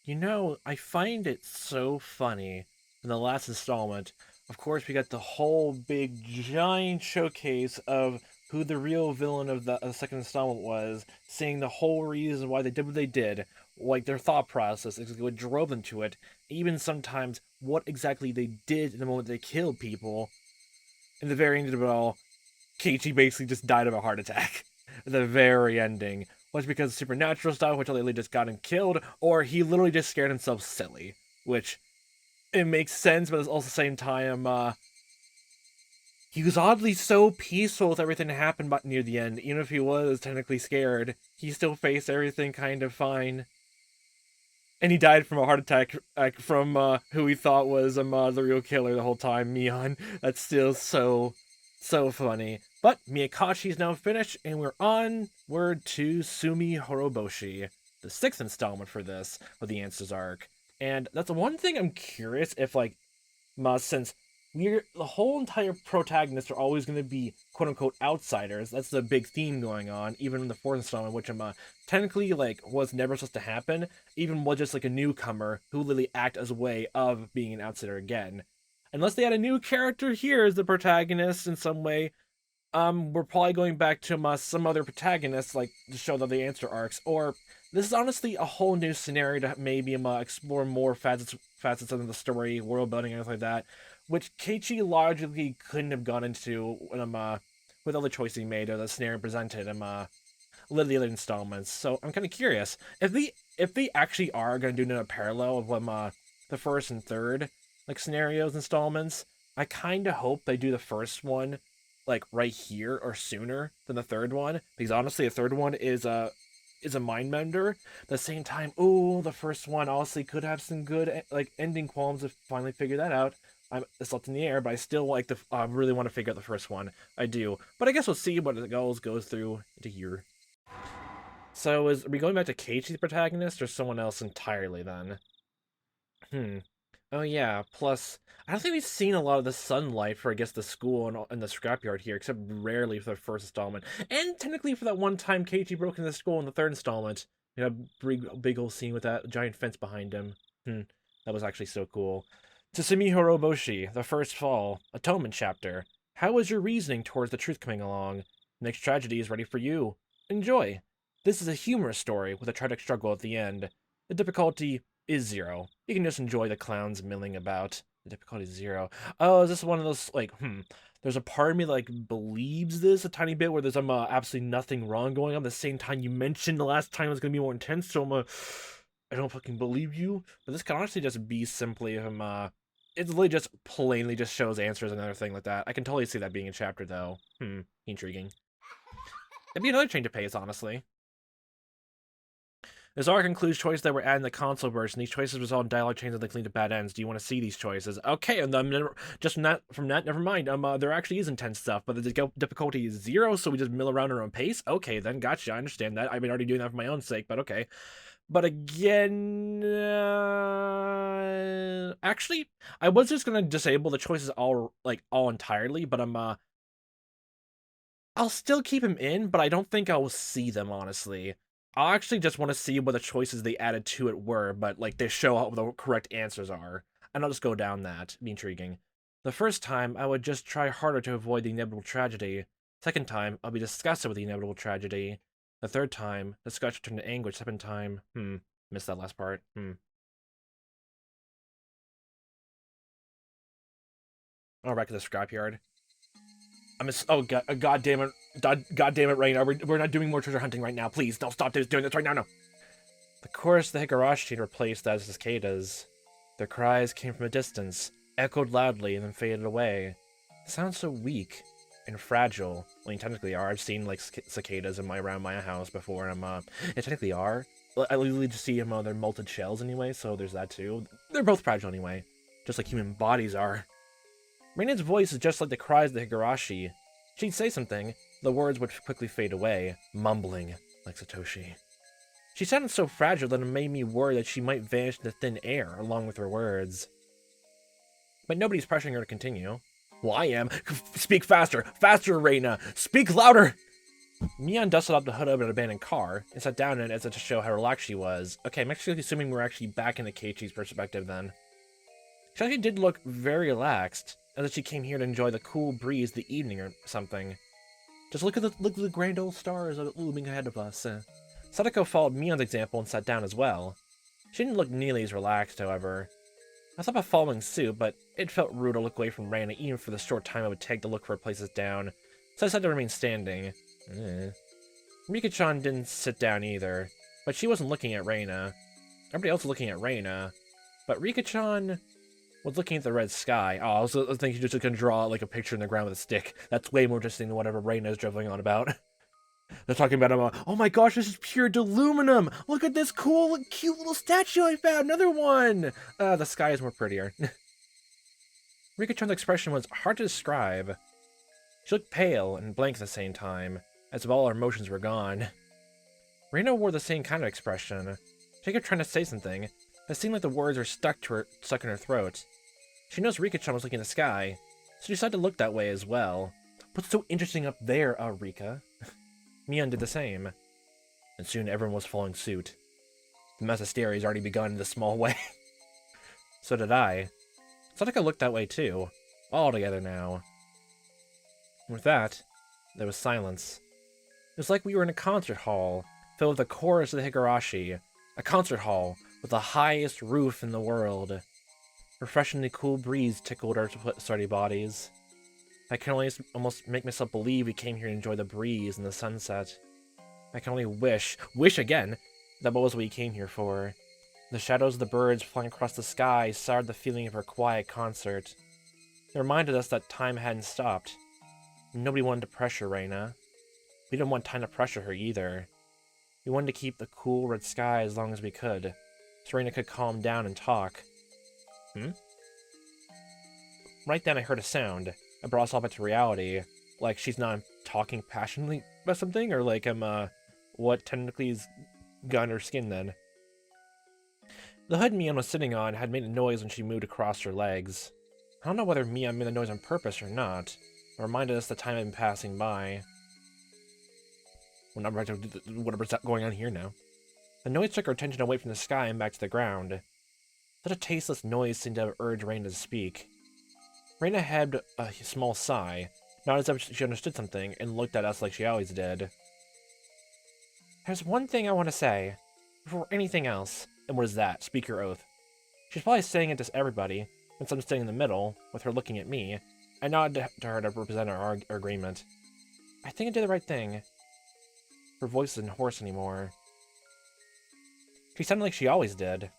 You know, I find it so funny in the last installment. Of course, we got the whole big giant showcase of who the real villain of the second installment was, seeing the whole reason why they did what they did, like their thought process, exactly what drove them to it, even sometimes what exactly they did in the moment they killed people. In the very end of it all, Keiichi basically just died of a heart attack. At the very ending. Was because of supernatural stuff, which literally just got him killed, or he literally just scared himself silly. Which, it makes sense, but at also the same time, he was oddly so peaceful with everything that happened but near the end. Even if he was technically scared, he still faced everything kind of fine. And he died from a heart attack from who he thought was the real killer the whole time, Mion. That's still so funny. But Miyakashi's now finished, and we're onward to Sumi Horoboshi, the sixth installment for this, with the Answers arc. And that's the one thing I'm curious if, like, since we're the whole entire protagonists are always going to be quote unquote outsiders. That's the big theme going on, even in the fourth installment, which technically like was never supposed to happen. Even was just like a newcomer who literally act as a way of being an outsider again. Unless they had a new character here as the protagonist in some way, we're probably going back to some other protagonists, like to show that the answer arcs, or this is honestly a whole new scenario to maybe explore more facets of the story, world building, and everything like that, which Keiichi logically couldn't have gone into with all the choices he made or the scenario presented in literally other installments. So I'm kind of curious if they actually are going to do another parallel of the first and third like scenarios installments. I kind of hope they do the first one like right here or sooner than the third one, because honestly the third one is a mind bender. At the same time, oh, the first one honestly could have some good like ending qualms if finally figure that out. It's up in the air, but I still like the really want to figure out the first one. I do, but I guess we'll see what it goes through into here. So are we going back to Keiichi the protagonist or someone else entirely then? Hmm. Oh yeah. Plus, I don't think we've seen a lot of the sunlight for I guess the school and the scrapyard here, except rarely for the first installment, and technically for that one time Keiichi broke into the school in the third installment. You know, big old scene with that giant fence behind him. Hmm. That was actually so cool. Tsutsumi Horoboshi, the first fall, atonement chapter. How is your reasoning towards the truth coming along? Next tragedy is ready for you. Enjoy. This is a humorous story with a tragic struggle at the end. The difficulty is zero. You can just enjoy the clowns milling about. The difficulty is zero. Oh, is this one of those like there's a part of me that, like believes this a tiny bit where there's absolutely nothing wrong going on. At the same time, you mentioned the last time it was gonna be more intense, so I don't fucking believe you. But this can honestly just be simply it's literally just plainly just shows answers and another thing like that. I can totally see that being a chapter though. Intriguing. It'd be another change of pace, honestly. This arc includes choices that were added in the console version. These choices result in dialogue changes that lead to bad ends. Do you want to see these choices? Okay, and then just from that, never mind. There actually is intense stuff, but the difficulty is zero, so we just mill around our own pace. Okay, then gotcha. I understand that. I've been already doing that for my own sake, but okay. But again, actually, I was just gonna disable the choices all entirely, but I'll still keep him in, but I don't think I'll see them, honestly. I'll actually just want to see what the choices they added to it were, but like they show what the correct answers are. And I'll just go down that. Be intriguing. The first time, I would just try harder to avoid the inevitable tragedy. Second time, I'll be disgusted with the inevitable tragedy. The third time, disgust turned to anguish. Second time, missed that last part. Oh, back to the scrapyard. Oh god damn it. God damn it, Raina. We're not doing more treasure hunting right now. Please, don't stop doing this right now, no. The chorus the Higurashi replaced as the cicadas. Their cries came from a distance, echoed loudly, and then faded away. They sound so weak and fragile. I mean, technically are. I've seen like cicadas around my house before, and they technically are. I literally just see them their molted shells anyway, so there's that too. They're both fragile anyway, just like human bodies are. Reina's voice is just like the cries of the Higurashi. She'd say something, the words would quickly fade away, mumbling like Satoshi. She sounded so fragile that it made me worry that she might vanish into thin air along with her words. But nobody's pressuring her to continue. Well, I am. Speak faster! Faster, Reina! Speak louder! Mion dusted off the hood of an abandoned car and sat down in it as if to show how relaxed she was. Okay, I'm actually assuming we're actually back in the Keiichi's perspective then. She actually did look very relaxed, as if she came here to enjoy the cool breeze of the evening or something. Just look at the grand old stars looming ahead of us. Sadako followed Mion's example and sat down as well. She didn't look nearly as relaxed, however. I thought about following suit, but it felt rude to look away from Reina even for the short time it would take to look for places down, so I decided to remain standing. Rika-chan didn't sit down either, but she wasn't looking at Reina. Everybody else was looking at Reina, but Rika-chan was looking at the red sky. Oh, I was thinking just gonna draw like a picture in the ground with a stick. That's way more interesting than whatever Reina is dribbling on about. They're talking about oh my gosh, this is pure aluminum! Look at this cool, cute little statue I found! Another one! The sky is more prettier. Rika-chan's expression was hard to describe. She looked pale and blank at the same time, as if all her emotions were gone. Reina wore the same kind of expression. She kept trying to say something. It seemed like the words were stuck in her throat. She noticed Rika-chan was looking at the sky, so she decided to look that way as well. What's so interesting up there, Rika? Mion did the same, and soon everyone was following suit. The mass hysteria has already begun in this small way. So did I. Sadako looked that way too, all together now. With that, there was silence. It was like we were in a concert hall, filled with the chorus of the Higurashi, a concert hall with the highest roof in the world. Refreshingly cool breeze tickled our sweaty bodies. I can only almost make myself believe we came here to enjoy the breeze and the sunset. I can only wish again, that was what we came here for. The shadows of the birds flying across the sky soured the feeling of our quiet concert. It reminded us that time hadn't stopped. Nobody wanted to pressure Reina. We didn't want time to pressure her either. We wanted to keep the cool red sky as long as we could, so Reina could calm down and talk. Right then I heard a sound. It brought us all back to reality. Like she's not talking passionately about something, or like what technically is gun her skin then. The hood Mion was sitting on had made a noise when she moved across her legs. I don't know whether Mion made the noise on purpose or not. It reminded us the time had been passing by. We're not right to whatever's going on here now. The noise took our attention away from the sky and back to the ground. Such a tasteless noise seemed to have urged Reina to speak. Reina had a small sigh, not as if she understood something, and looked at us like she always did. There's one thing I want to say, before anything else. And what is that? Speak your oath. She's probably saying it to everybody, since I'm sitting in the middle, with her looking at me. I nodded to her to represent our agreement. I think I did the right thing. Her voice isn't hoarse anymore. She sounded like she always did.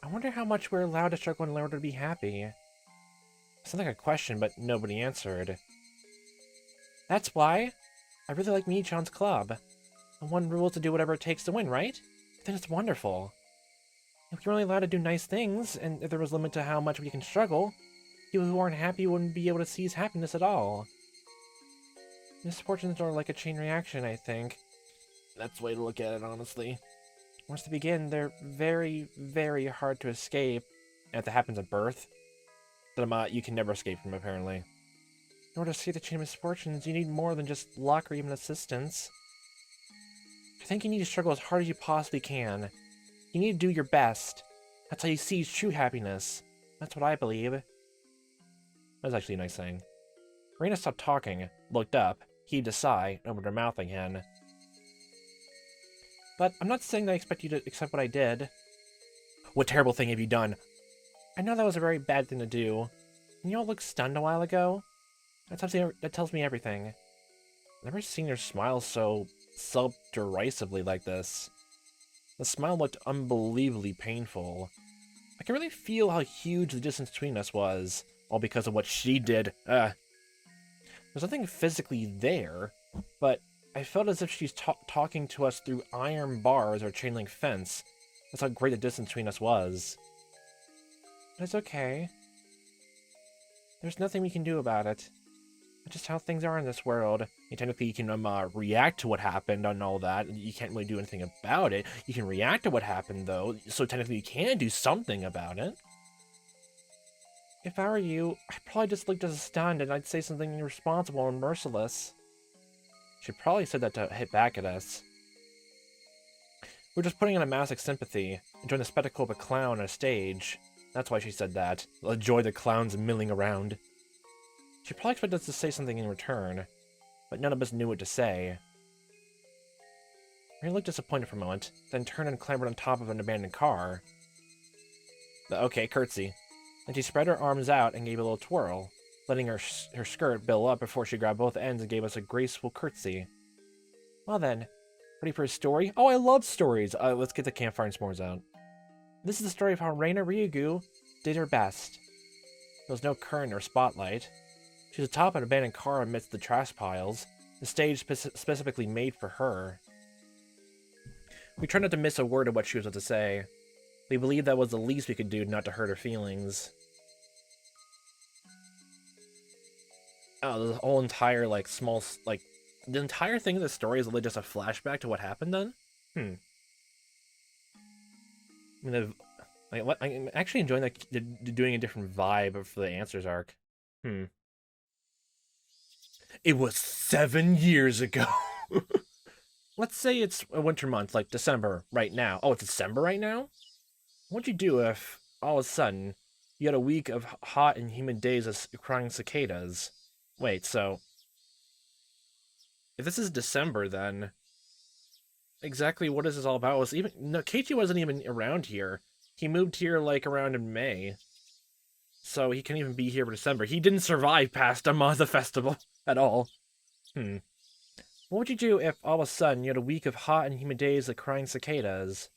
I wonder how much we're allowed to struggle in order to be happy. It sounded like a question, but nobody answered. That's why I really like Mii-chan's club. The one rule is to do whatever it takes to win, right? I think it's wonderful. If we were only allowed to do nice things, and if there was a limit to how much we can struggle, people who aren't happy wouldn't be able to seize happiness at all. Misfortunes are like a chain reaction, I think. That's the way to look at it, honestly. Once they begin, they're very, very hard to escape. And if that happens at birth, that you can never escape from, apparently. In order to see the chain of misfortunes, you need more than just luck or even assistance. I think you need to struggle as hard as you possibly can. You need to do your best. That's how you seize true happiness. That's what I believe. That was actually a nice saying. Reina stopped talking, looked up, heaved a sigh, and opened her mouth again. But I'm not saying that I expect you to accept what I did. What terrible thing have you done? I know that was a very bad thing to do. And you all looked stunned a while ago. That tells me everything. I've never seen her smile so self-derisively like this. The smile looked unbelievably painful. I could really feel how huge the distance between us was, all because of what she did. There's nothing physically there, but I felt as if she's talking to us through iron bars or chain link fence. That's how great the distance between us was. But it's okay. There's nothing we can do about it. That's just how things are in this world. Technically, you can react to what happened and all that. You can't really do anything about it. You can react to what happened, though, so technically you can do something about it. If I were you, I'd probably just look as stunned and I'd say something irresponsible and merciless. She probably said that to hit back at us. We're just putting on a mask of sympathy, enjoying the spectacle of a clown on a stage. That's why she said that. Enjoy the clowns milling around. She probably expected us to say something in return, but none of us knew what to say. Mary looked disappointed for a moment, then turned and clambered on top of an abandoned car. Okay, curtsy. Then she spread her arms out and gave a little twirl, letting her skirt bill up before she grabbed both ends and gave us a graceful curtsy. Well then, ready for a story? Oh, I love stories! Let's get the campfire and s'mores out. This is the story of how Reina Ryugu did her best. There was no current or spotlight. She was atop an abandoned car amidst the trash piles, the stage specifically made for her. We tried not to miss a word of what she was about to say. We believed that was the least we could do not to hurt her feelings. Oh, the whole entire, like, small, like, the entire thing of the story is really just a flashback to what happened then? I mean, I'm actually enjoying that doing a different vibe for the Answers arc. It was 7 years ago! Let's say it's a winter month, like December right now. Oh, it's December right now? What'd you do if, all of a sudden, you had a week of hot and humid days of crying cicadas? Wait, so... if this is December, then... exactly what is this all about? No, Keiichi wasn't even around here. He moved here, like, around in May. So he can't even be here for December. He didn't survive past the festival at all. What would you do if, all of a sudden, you had a week of hot and humid days of crying cicadas?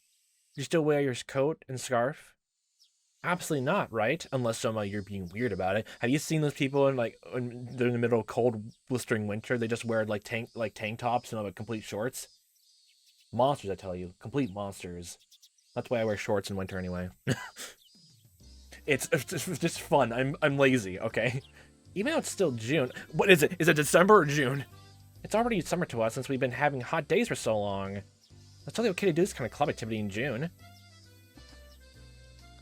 Would you still wear your coat and scarf? Absolutely not, right? Unless you're being weird about it. Have you seen those people in, like, when they're in the middle of cold, blistering winter, they just wear, like, tank tops and, like, complete shorts? Monsters, I tell you. Complete monsters. That's why I wear shorts in winter anyway. It's just fun. I'm lazy, okay? Even though it's still June. What is it? Is it December or June? It's already summer to us since we've been having hot days for so long. It's totally okay to do this kind of club activity in June.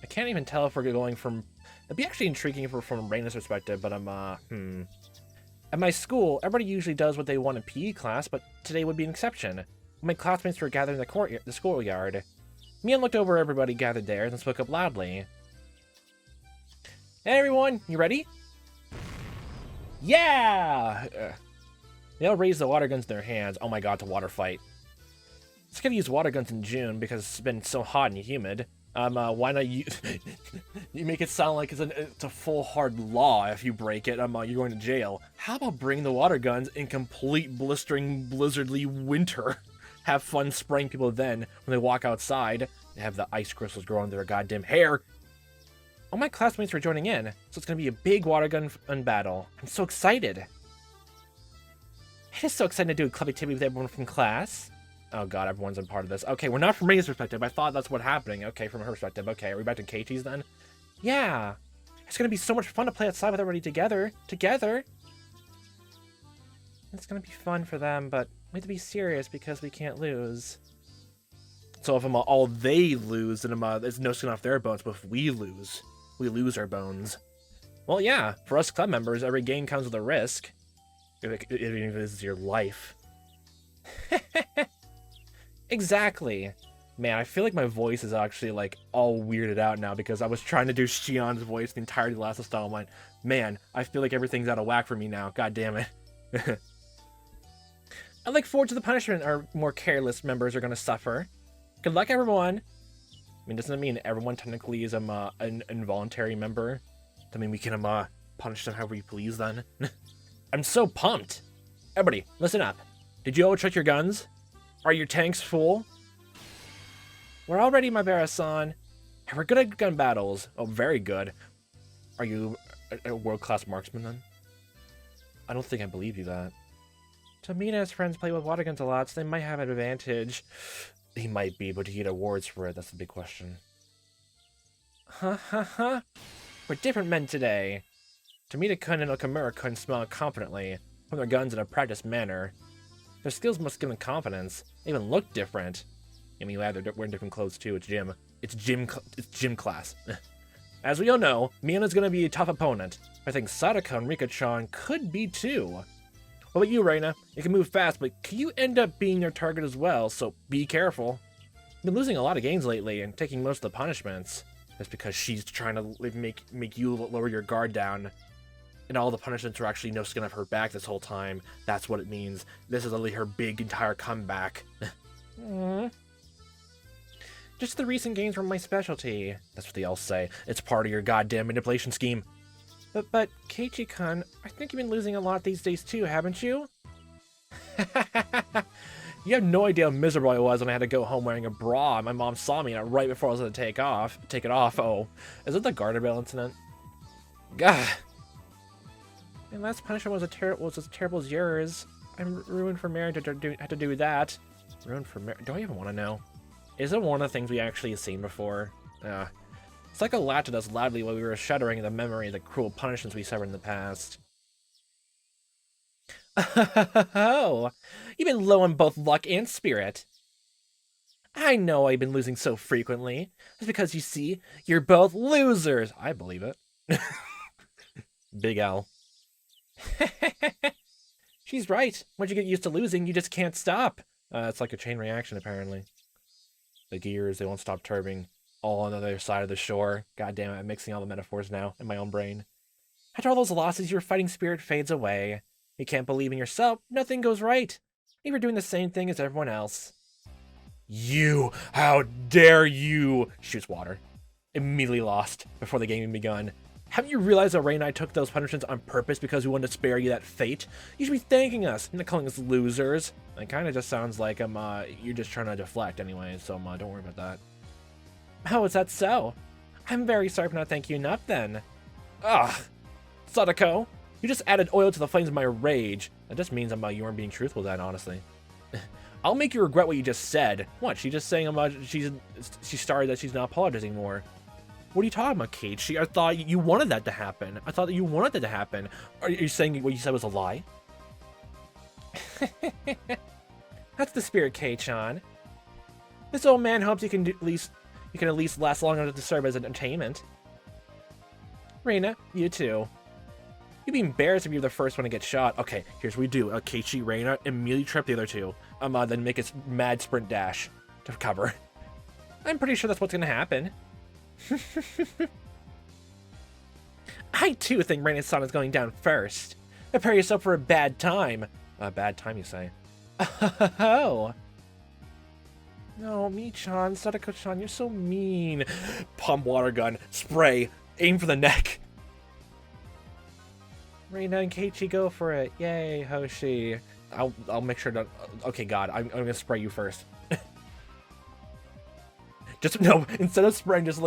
I can't even tell if we're going from... it'd be actually intriguing if we're from Reina's perspective, but At my school, everybody usually does what they want in PE class, but today would be an exception. My classmates were gathered in the schoolyard. Mian looked over everybody gathered there and spoke up loudly. Hey everyone, you ready? Yeah! They all raised the water guns in their hands. Oh my god, it's a water fight. It's gonna use water guns in June because it's been so hot and humid. Why not you... you make it sound like it's a full hard law. If you break it, you're going to jail. How about bring the water guns in complete blistering, blizzardly winter? Have fun spraying people then when they walk outside. They have the ice crystals growing their goddamn hair. All my classmates are joining in, so it's gonna be a big water gun battle. I'm so excited. It is so exciting to do a club activity with everyone from class. Oh god, everyone's a part of this. Okay, we're not from Reina's perspective. I thought that's what's happening. Okay, from her perspective. Okay, are we back to Keiichi's then? Yeah. It's gonna be so much fun to play outside with everybody together. It's gonna be fun for them, but we have to be serious because we can't lose. So if all they lose, then it's no skin off their bones, but if we lose our bones. Well, yeah, for us club members, every game comes with a risk. Even if this is your life. Exactly. Man, I feel like my voice is actually, like, all weirded out now because I was trying to do Shion's voice the entirety of the last installment. Man, I feel like everything's out of whack for me now. God damn it. I look forward to the punishment our more careless members are going to suffer. Good luck, everyone. I mean, doesn't that mean everyone technically is an involuntary member? I mean, we can punish them however you please then. I'm so pumped. Everybody, listen up. Did you all check your guns? Are your tanks full? We're all ready, Maebara-san. And we're good at gun battles. Oh, very good. Are you a world-class marksman then? I don't think I believe you that. Tomita and his friends play with water guns a lot, so they might have an advantage. He might be, but do you get awards for it? That's the big question. Ha ha ha. We're different men today. Tomita-kun and Okamura-kun smile confidently, from their guns in a practiced manner. Their skills must give them confidence. They even look different. I mean, they're wearing different clothes too. It's gym. It's gym class. As we all know, Miana's gonna be a tough opponent. I think Sadako and Rika-chan could be too. What about you, Reina? You can move fast, but can you end up being their target as well, so be careful. You've been losing a lot of games lately and taking most of the punishments. That's because she's trying to make you lower your guard down. And all the punishments were actually no skin off her back this whole time. That's what it means. This is only her big entire comeback. Just the recent games were my specialty. That's what they all say. It's part of your goddamn manipulation scheme. But Keiichi-kun, I think you've been losing a lot these days too, haven't you? You have no idea how miserable I was when I had to go home wearing a bra and my mom saw me right before I was going to take it off. Oh, is it the garter belt incident? Gah. My last punishment was as terrible as yours. I'm ruined for marriage to have to do that. Ruined for marriage? Do I even want to know? Is it one of the things we actually have seen before? Psycho laughed at us loudly while we were shuddering in the memory of the cruel punishments we suffered in the past. Oh, you've been low on both luck and spirit. I know I've been losing so frequently. It's because, you see, you're both losers. I believe it. Big L. She's right. Once you get used to losing, you just can't stop. It's like a chain reaction, apparently. The gears, they won't stop turning. All on the other side of the shore. God damn it, I'm mixing all the metaphors now in my own brain. After all those losses, your fighting spirit fades away. You can't believe in yourself, nothing goes right. You're doing the same thing as everyone else. You! How dare you! Shoots water. Immediately lost before the game even begun. Haven't you realized that Ray and I took those punishments on purpose because we wanted to spare you that fate? You should be thanking us, not calling us losers. It kind of just sounds like you're just trying to deflect anyway, so don't worry about that. Oh, is that so? I'm very sorry for not thanking you enough then. Ugh! Sadako, you just added oil to the flames of my rage. That just means you weren't being truthful then, honestly. I'll make you regret what you just said. What, she just saying she's sorry that she's not apologizing anymore. What are you talking about, Keiichi? I thought you wanted that to happen. I thought that you wanted that to happen. Are you saying what you said was a lie? That's the spirit, Kei-chan. This old man hopes you can at least last long enough to serve as entertainment. Reina, you too. You'd be embarrassed if you're the first one to get shot. Okay, here's what we do. Keiichi, Reina, immediately trip the other two. Then make a mad sprint dash to cover. I'm pretty sure that's what's gonna happen. I too think Reina's son is going down first. Prepare yourself for a bad time. A bad time, you say? Oh. No, Mi-chan, Sadako-chan, you're so mean. Pump water gun, spray, aim for the neck. Reina and Keiichi, go for it. Yay, Hoshi. I'll make sure to. Okay, God, I'm gonna spray you first. No, instead of spraying, just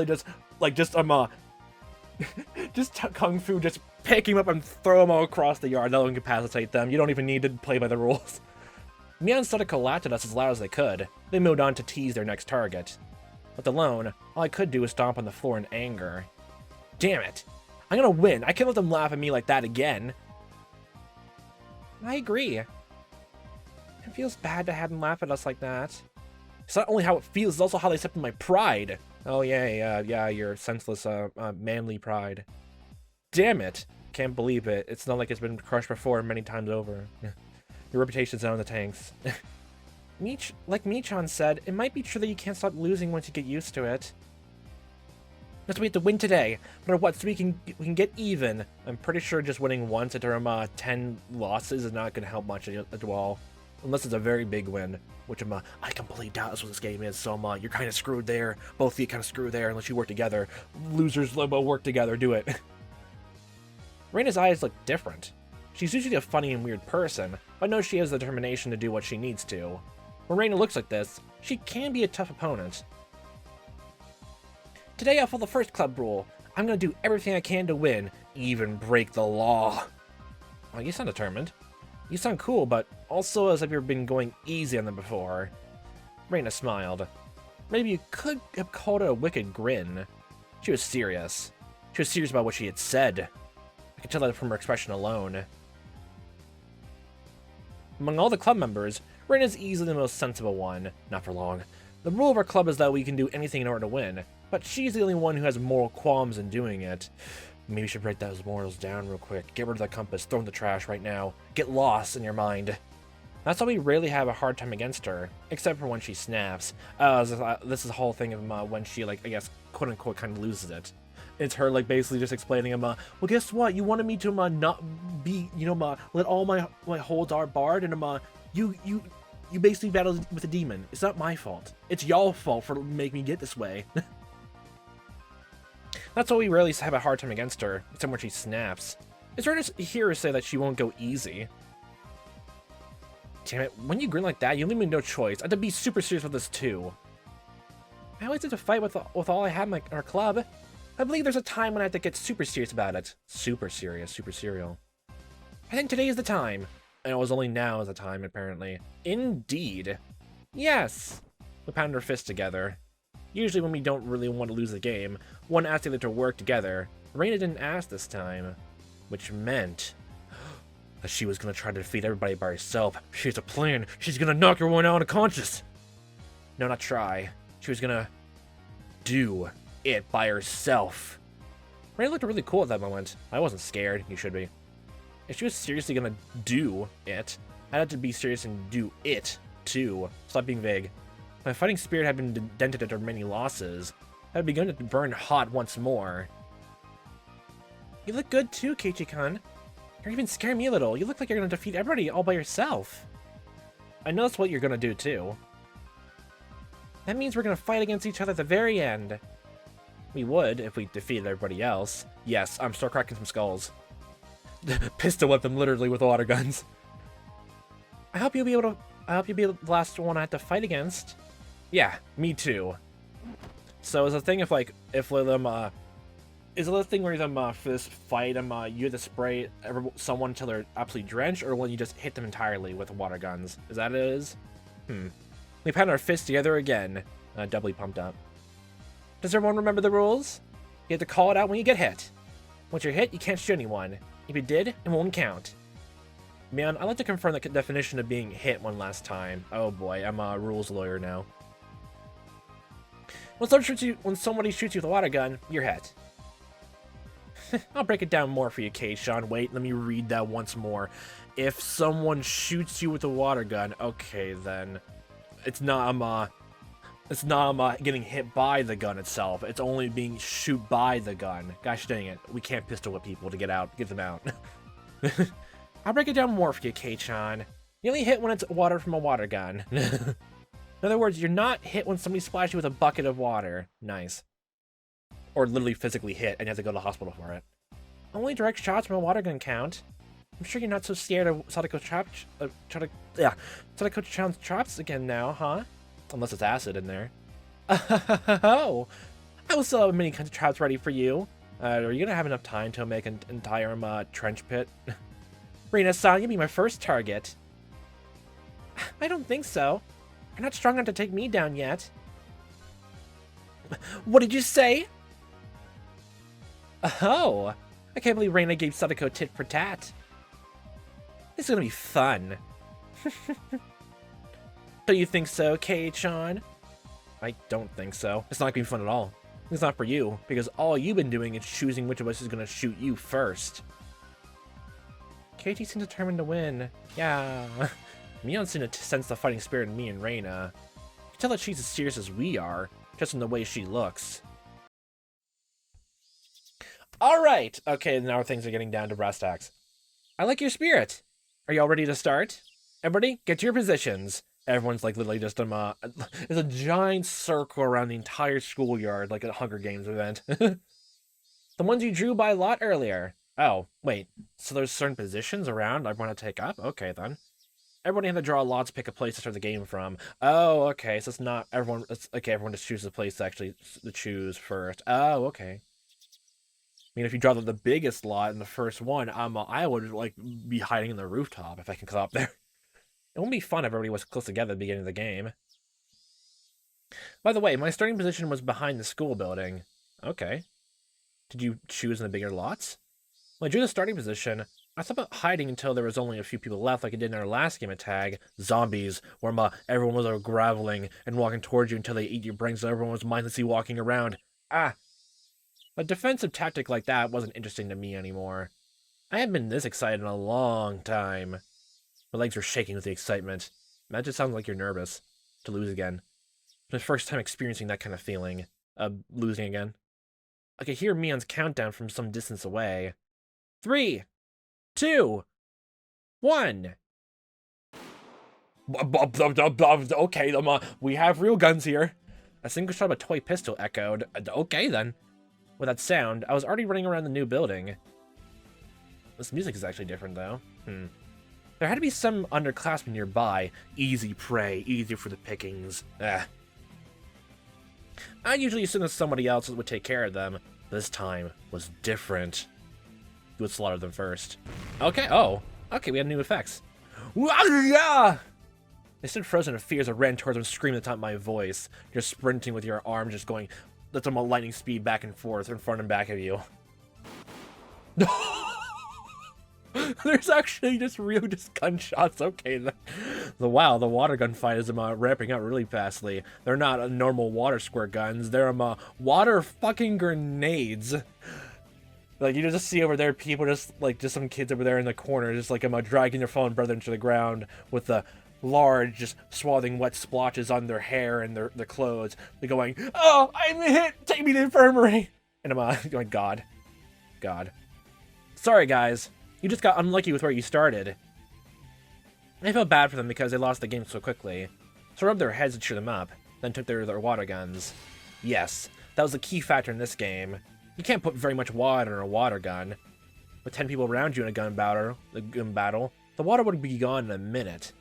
kung fu, just pick him up and throw him all across the yard. That'll incapacitate them. You don't even need to play by the rules. Mia and Sadako laughed at us as loud as they could. They moved on to tease their next target. Left alone, all I could do was stomp on the floor in anger. Damn it! I'm gonna win. I can't let them laugh at me like that again. I agree. It feels bad to have them laugh at us like that. It's not only how it feels, it's also how they step in my pride. Oh, yeah, your senseless, manly pride. Damn it. Can't believe it. It's not like it's been crushed before many times over. Your reputation's out in the tanks. Like Mi-chan said, it might be true that you can't stop losing once you get used to it. That's why we have to win today. No matter what, so we can get even. I'm pretty sure just winning once after 10 losses is not going to help much at all. Unless it's a very big win, which I completely doubt that's what this game is, so you're kind of screwed there. Both of you kind of screwed there unless you work together. Losers work together, do it. Reina's eyes look different. She's usually a funny and weird person, but I know she has the determination to do what she needs to. When Reina looks like this, she can be a tough opponent. Today I'll follow the first club rule. I'm gonna do everything I can to win, even break the law. Oh, you sound determined. You sound cool, but also as if you've been going easy on them before. Reina smiled. Maybe you could have called it a wicked grin. She was serious. She was serious about what she had said. I could tell that from her expression alone. Among all the club members, Reina's easily the most sensible one. Not for long. The rule of our club is that we can do anything in order to win, but she's the only one who has moral qualms in doing it. Maybe we should write those morals down real quick. Get rid of the compass, throw in the trash right now. Get lost in your mind. That's why we rarely have a hard time against her, except for when she snaps. This is the whole thing of when she, like, I guess, quote-unquote, kind of loses it. It's her, like, basically just explaining, well, guess what? You wanted me to, not be, let all my holds are barred, and, you basically battled with a demon. It's not my fault. It's y'all fault for making me get this way. That's why we rarely have a hard time against her, except when she snaps. It's rare to hear her say that she won't go easy. Damn it, when you grin like that, you leave me no choice. I have to be super serious with this too. I always have to fight with all I have in our club. I believe there's a time when I have to get super serious about it. Super serious, super serial. I think today is the time. And it was only now is the time, apparently. Indeed. Yes! We pound our fists together. Usually when we don't really want to lose the game, one asks the other to work together. Reina didn't ask this time. Which meant that she was going to try to defeat everybody by herself. She has a plan. She's going to knock everyone out unconscious. No, not try. She was going to do it by herself. Reina looked really cool at that moment. I wasn't scared. You should be. If she was seriously going to do it, I'd have to be serious and do it, too. Stop being vague. My fighting spirit had been dented after many losses. I had begun to burn hot once more. You look good too, Keiichi-kun. You're even scaring me a little. You look like you're going to defeat everybody all by yourself. I know that's what you're going to do too. That means we're going to fight against each other at the very end. We would if we defeated everybody else. Yes, I'm still cracking some skulls. Pistol whip them literally with water guns. I hope you'll be the last one I have to fight against. Yeah, me too. So is the thing if them is it the thing where them for this fight you have to spray someone until they're absolutely drenched, or will you just hit them entirely with water guns? Is that it is? We pound our fists together again. Doubly pumped up. Does everyone remember the rules? You have to call it out when you get hit. Once you're hit, you can't shoot anyone. If you did, it won't count. Man, I'd like to confirm the definition of being hit one last time. Oh boy, I'm a rules lawyer now. When somebody shoots you with a water gun, you're hit. I'll break it down more for you, Keiichi. Wait, let me read that once more. If someone shoots you with a water gun, okay then. It's not getting hit by the gun itself. It's only being shoot by the gun. Gosh dang it. We can't pistol whip people to get them out. I'll break it down more for you, Keiichi. You only hit when it's water from a water gun. In other words, you're not hit when somebody splashes you with a bucket of water. Nice. Or literally physically hit and you have to go to the hospital for it. Only direct shots from a water gun count. I'm sure you're not so scared of Sadako-chan's chops again now, huh? Unless it's acid in there. Oh, I will still have many kinds of traps ready for you. Are you gonna have enough time to make an entire trench pit? Reina-san, you'll be my first target. I don't think so. You're not strong enough to take me down yet. What did you say? Oh, I can't believe Reina gave Sadako tit for tat. This is gonna be fun. Don't you think so, Kei-chan? I don't think so. It's not gonna be fun at all. It's not for you, because all you've been doing is choosing which of us is gonna shoot you first. Keiichi seems determined to win. Yeah. Mion seems to sense the fighting spirit in me and Reina. You can tell that she's as serious as we are, just in the way she looks. Alright! Okay, now things are getting down to brass tacks. I like your spirit. Are y'all ready to start? Everybody, get to your positions. Everyone's like literally just there's a giant circle around the entire schoolyard, like a Hunger Games event. The ones you drew by lot earlier. Oh, wait. So there's certain positions around I want to take up? Okay, then. Everybody had to draw lots to pick a place to start the game from. Oh, okay. So it's not everyone. It's okay. Everyone just chooses a place to actually choose first. Oh, okay. I mean, if you draw the biggest lot in the first one, I would like be hiding in the rooftop if I can come up there. It wouldn't be fun if everybody was close together at the beginning of the game. By the way, my starting position was behind the school building. Okay. Did you choose in the bigger lots? When I drew the starting position, I thought about hiding until there was only a few people left like I did in our last game of tag, Zombies, where everyone was groveling and walking towards you until they eat your brains so everyone was mindlessly walking around. Ah! A defensive tactic like that wasn't interesting to me anymore. I haven't been this excited in a long time. My legs were shaking with the excitement. That just sounds like you're nervous to lose again. It's my first time experiencing that kind of feeling. Losing again. I could hear Mion's countdown from some distance away. 3, 2, 1. Okay, we have real guns here. A single shot of a toy pistol echoed. Okay, then. With that sound, I was already running around the new building. This music is actually different, though. There had to be some underclassmen nearby. Easy prey, easy for the pickings. I usually assume that somebody else would take care of them. This time was different. You would slaughter them first. Okay, okay, we had new effects. I stood frozen in fear as I ran towards them, screaming at the top of my voice. You're sprinting with your arms just going, that's on lightning speed back and forth in front and back of you. There's actually just gunshots. Okay, wow, the water gun fight is ramping up really fastly. They're not normal water squirt guns. They're water fucking grenades. Like, you just see over there people just some kids over there in the corner just dragging their fallen brother into the ground with the large, just swathing wet splotches on their hair and their clothes. They're going, oh, I'm hit, take me to the infirmary. And I'm going, God. Sorry, guys. You just got unlucky with where you started. I felt bad for them because they lost the game so quickly. So I rubbed their heads to cheer them up, then took their water guns. Yes, that was the key factor in this game. You can't put very much water in a water gun. With 10 people around you in a gun battle, the water would be gone in a minute.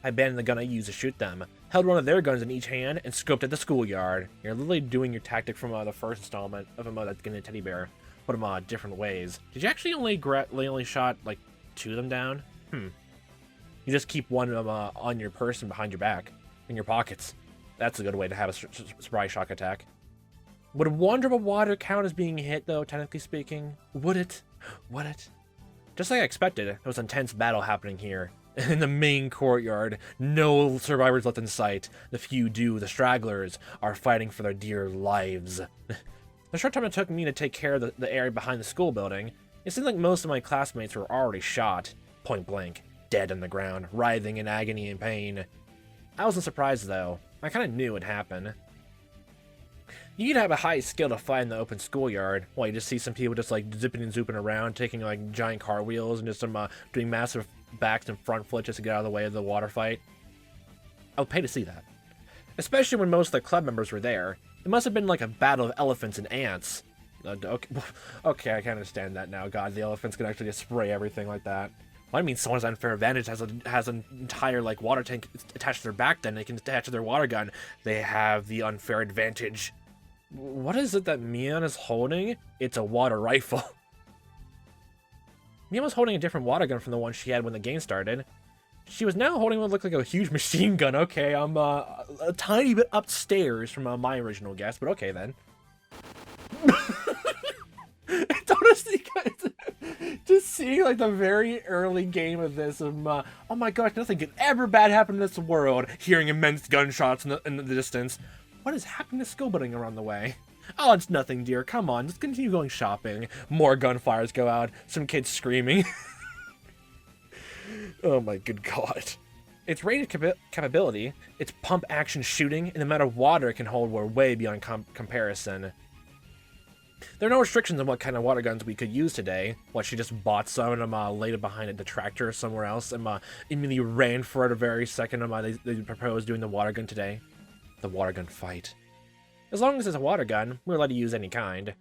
I abandoned the gun I used to shoot them, held one of their guns in each hand, and scoped at the schoolyard. You're literally doing your tactic from the first installment of that's getting a teddy bear, but different ways. Did you actually only shot like 2 of them down? You just keep one of them on your person behind your back, in your pockets. That's a good way to have a surprise shock attack. Would 1 drop of water count as being hit, though, technically speaking? Would it? Just like I expected, there was an intense battle happening here. In the main courtyard, no survivors left in sight. The few the stragglers, are fighting for their dear lives. The short time it took me to take care of the area behind the school building, it seemed like most of my classmates were already shot, point blank, dead on the ground, writhing in agony and pain. I wasn't surprised, though. I kind of knew it'd happen. You'd have a high skill to fight in the open schoolyard. Well, you just see some people just zipping and zooping around, taking giant cartwheels and just doing massive backs and front flips just to get out of the way of the water fight. I would pay to see that. Especially when most of the club members were there. It must have been like a battle of elephants and ants. Okay, I can understand that now. God, the elephants can actually just spray everything like that. Well, I mean, someone's unfair advantage has an entire water tank attached to their back. Then they can attach to their water gun. They have the unfair advantage. What is it that Mion is holding? It's a water rifle. Mion was holding a different water gun from the one she had when the game started. She was now holding what looked like a huge machine gun. Okay, I'm a tiny bit upstairs from my original guess, but okay then. It's honestly, guys, just seeing the very early game of this, oh my gosh, nothing could ever bad happen in this world. Hearing immense gunshots in the distance. What is happening to school building around the way? Oh, it's nothing, dear. Come on, just continue going shopping. More gunfires go out. Some kids screaming. Oh my good god. Its range capability, its pump action shooting, and the amount of water it can hold were way beyond comparison. There are no restrictions on what kind of water guns we could use today. What, she just bought some and laid it behind a detractor somewhere else and immediately ran for it a very second they proposed doing the water gun today. The water gun fight. As long as it's a water gun, we're allowed to use any kind.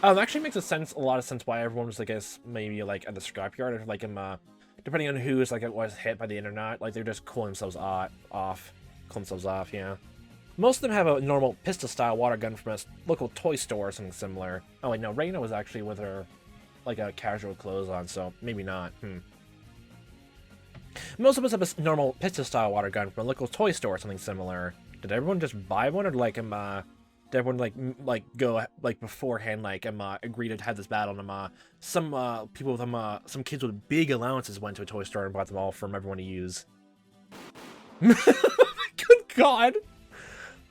Actually makes a lot of sense why everyone was, I guess, maybe at the scrapyard, or depending on who was hit by the internet, they're just cooling themselves off, yeah. Most of them have a normal pistol-style water gun from a local toy store or something similar. Oh wait, no, Reina was actually with her, a casual clothes on, so maybe not. Most of us have a normal pistol-style water gun from a local toy store or something similar. Did everyone just buy one, or did everyone go beforehand agree to have this battle, and some people with some kids with big allowances went to a toy store and bought them all from everyone to use. Good god!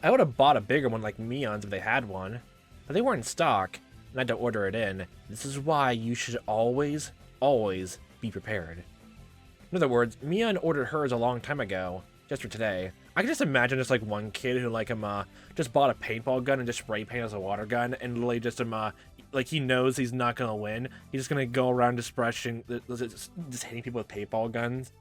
I would have bought a bigger one like Mion's if they had one, but they weren't in stock. and I had to order it in. This is why you should always, always be prepared. In other words, Mian ordered hers a long time ago, just for today. I can just imagine just like one kid who like just bought a paintball gun and just spray paint as a water gun, and literally just like he knows he's not gonna win. He's just gonna go around just hitting people with paintball guns.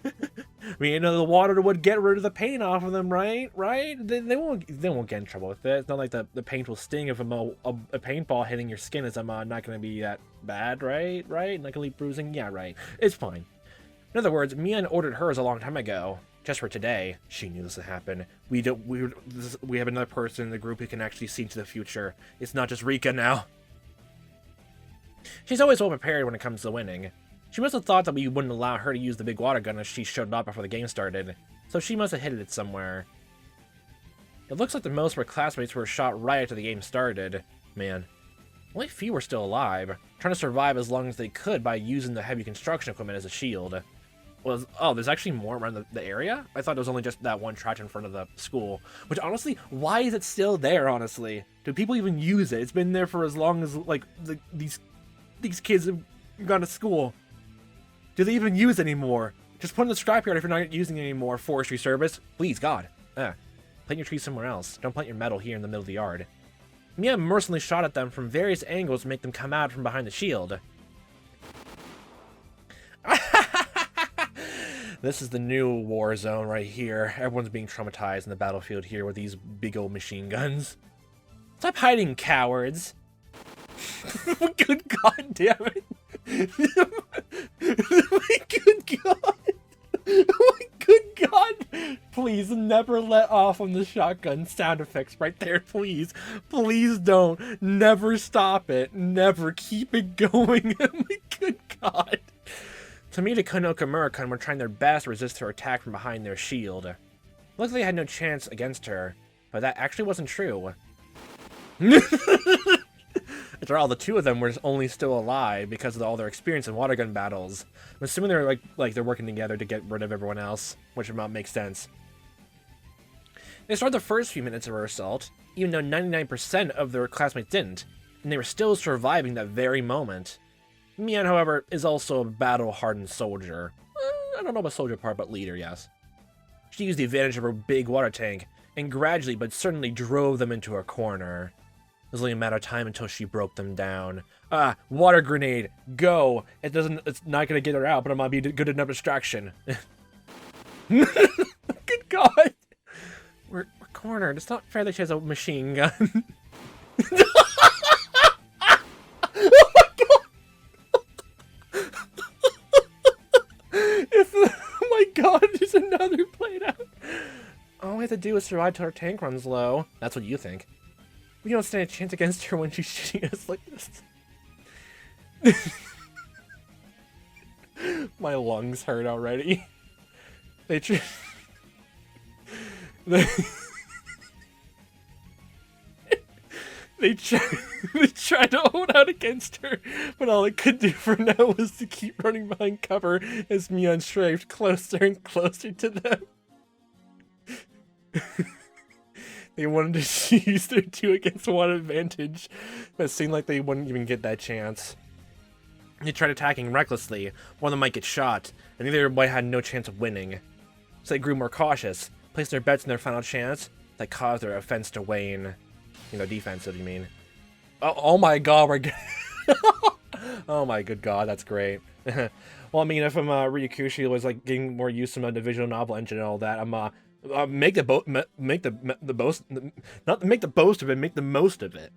I mean, you know, the water would get rid of the paint off of them, right? Right? They won't get in trouble with it. It's not like the paint will sting if a paintball hitting your skin is not gonna be that bad, right? Right? Not gonna leave bruising. Yeah, right. It's fine. In other words, Mian ordered hers a long time ago, just for today. She knew this would happen. We have another person in the group who can actually see into the future. It's not just Rika now. She's always well prepared when it comes to winning. She must have thought that we wouldn't allow her to use the big water gun as she showed up before the game started, so she must have hidden it somewhere. It looks like the most of her classmates were shot right after the game started. Man. Only few were still alive, trying to survive as long as they could by using the heavy construction equipment as a shield. Oh, there's actually more around the area? I thought it was only just that one trash in front of the school. Which, honestly, why is it still there, honestly? Do people even use it? It's been there for as long as, like, these kids have gone to school. Do they even use it anymore? Just put in the scrapyard if you're not using it anymore, forestry service. Please, God. Plant your trees somewhere else. Don't plant your metal here in the middle of the yard. Mia mercilessly shot at them from various angles to make them come out from behind the shield. This is the new war zone right here. Everyone's being traumatized in the battlefield here with these big old machine guns. Stop hiding, cowards! Good God damn it! My good God! My good God! Please never let off on the shotgun sound effects right there, please. Please don't. Never stop it. Never keep it going. My good God. Tomita and Okamura-kun were trying their best to resist her attack from behind their shield. Luckily, they had no chance against her, but that actually wasn't true. After all, the two of them were only still alive because of all their experience in water gun battles. I'm assuming they're like they're working together to get rid of everyone else, which makes sense. They started the first few minutes of her assault, even though 99% of their classmates didn't, and they were still surviving that very moment. Mian, however, is also a battle-hardened soldier. I don't know about soldier part, but leader, yes. She used the advantage of her big water tank, and gradually but certainly drove them into a corner. It was only a matter of time until she broke them down. Water grenade, go! It's not gonna get her out, but it might be good enough distraction. Good God! We're cornered. It's not fair that she has a machine gun. Oh my God, there's another plate out. All we have to do is survive till our tank runs low. That's what you think. We don't stand a chance against her when she's shooting us like this. My lungs hurt already. They tried to hold out against her, but all it could do for now was to keep running behind cover as Mian strafed closer and closer to them. They wanted to use their 2 against 1 advantage, but it seemed like they wouldn't even get that chance. They tried attacking recklessly. One of them might get shot, and neither might had no chance of winning. So they grew more cautious, placed their bets in their final chance, that caused their offense to wane. You know, defensive, you mean. Oh my God, we're oh my good God, that's great. Well, I mean, if Ryukushi was like getting more use from a visual novel engine and all that, make the most of it.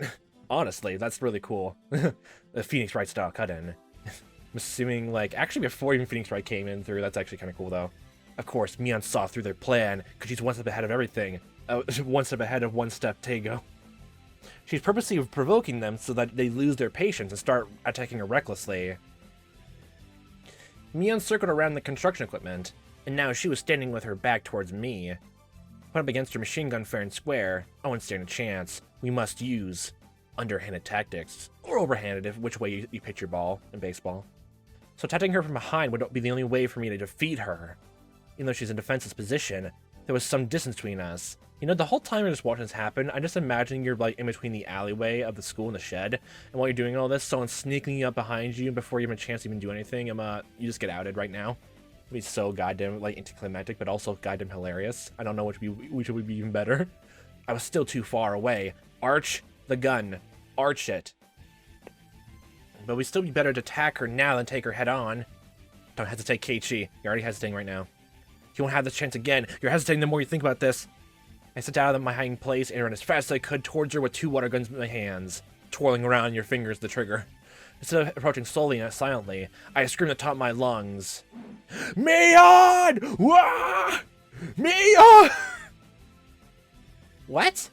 Honestly, that's really cool. The Phoenix Wright style cut-in. I'm assuming, like, actually before even Phoenix Wright came in through, that's actually kind of cool, though. Of course, Mian saw through their plan, because she's one step ahead of everything. One step ahead of one step Tego. She's purposely provoking them so that they lose their patience and start attacking her recklessly. Mian circled around the construction equipment, and now she was standing with her back towards me. Put up against her machine gun fair and square, I wouldn't stand a chance. We must use underhanded tactics, or overhanded, which way you pitch your ball in baseball. So attacking her from behind would be the only way for me to defeat her. Even though she's in a defensive position, there was some distance between us. You know, the whole time I'm just watching this happen, I'm just imagining you're, like, in between the alleyway of the school and the shed, and while you're doing all this, someone's sneaking up behind you before you have a chance to even do anything, you just get outed right now. It'd be so goddamn, like, anticlimactic, but also goddamn hilarious. I don't know which would be even better. I was still too far away. Arch the gun. Arch it. But we'd still be better to attack her now than take her head on. Don't hesitate, Keiichi. You're already hesitating right now. You won't have this chance again. You're hesitating the more you think about this. I stepped out of my hiding place and ran as fast as I could towards her with 2 water guns in my hands, twirling around in your fingers the trigger. Instead of approaching slowly and silently, I screamed at the top of my lungs, Mion! Wah! Mion! What?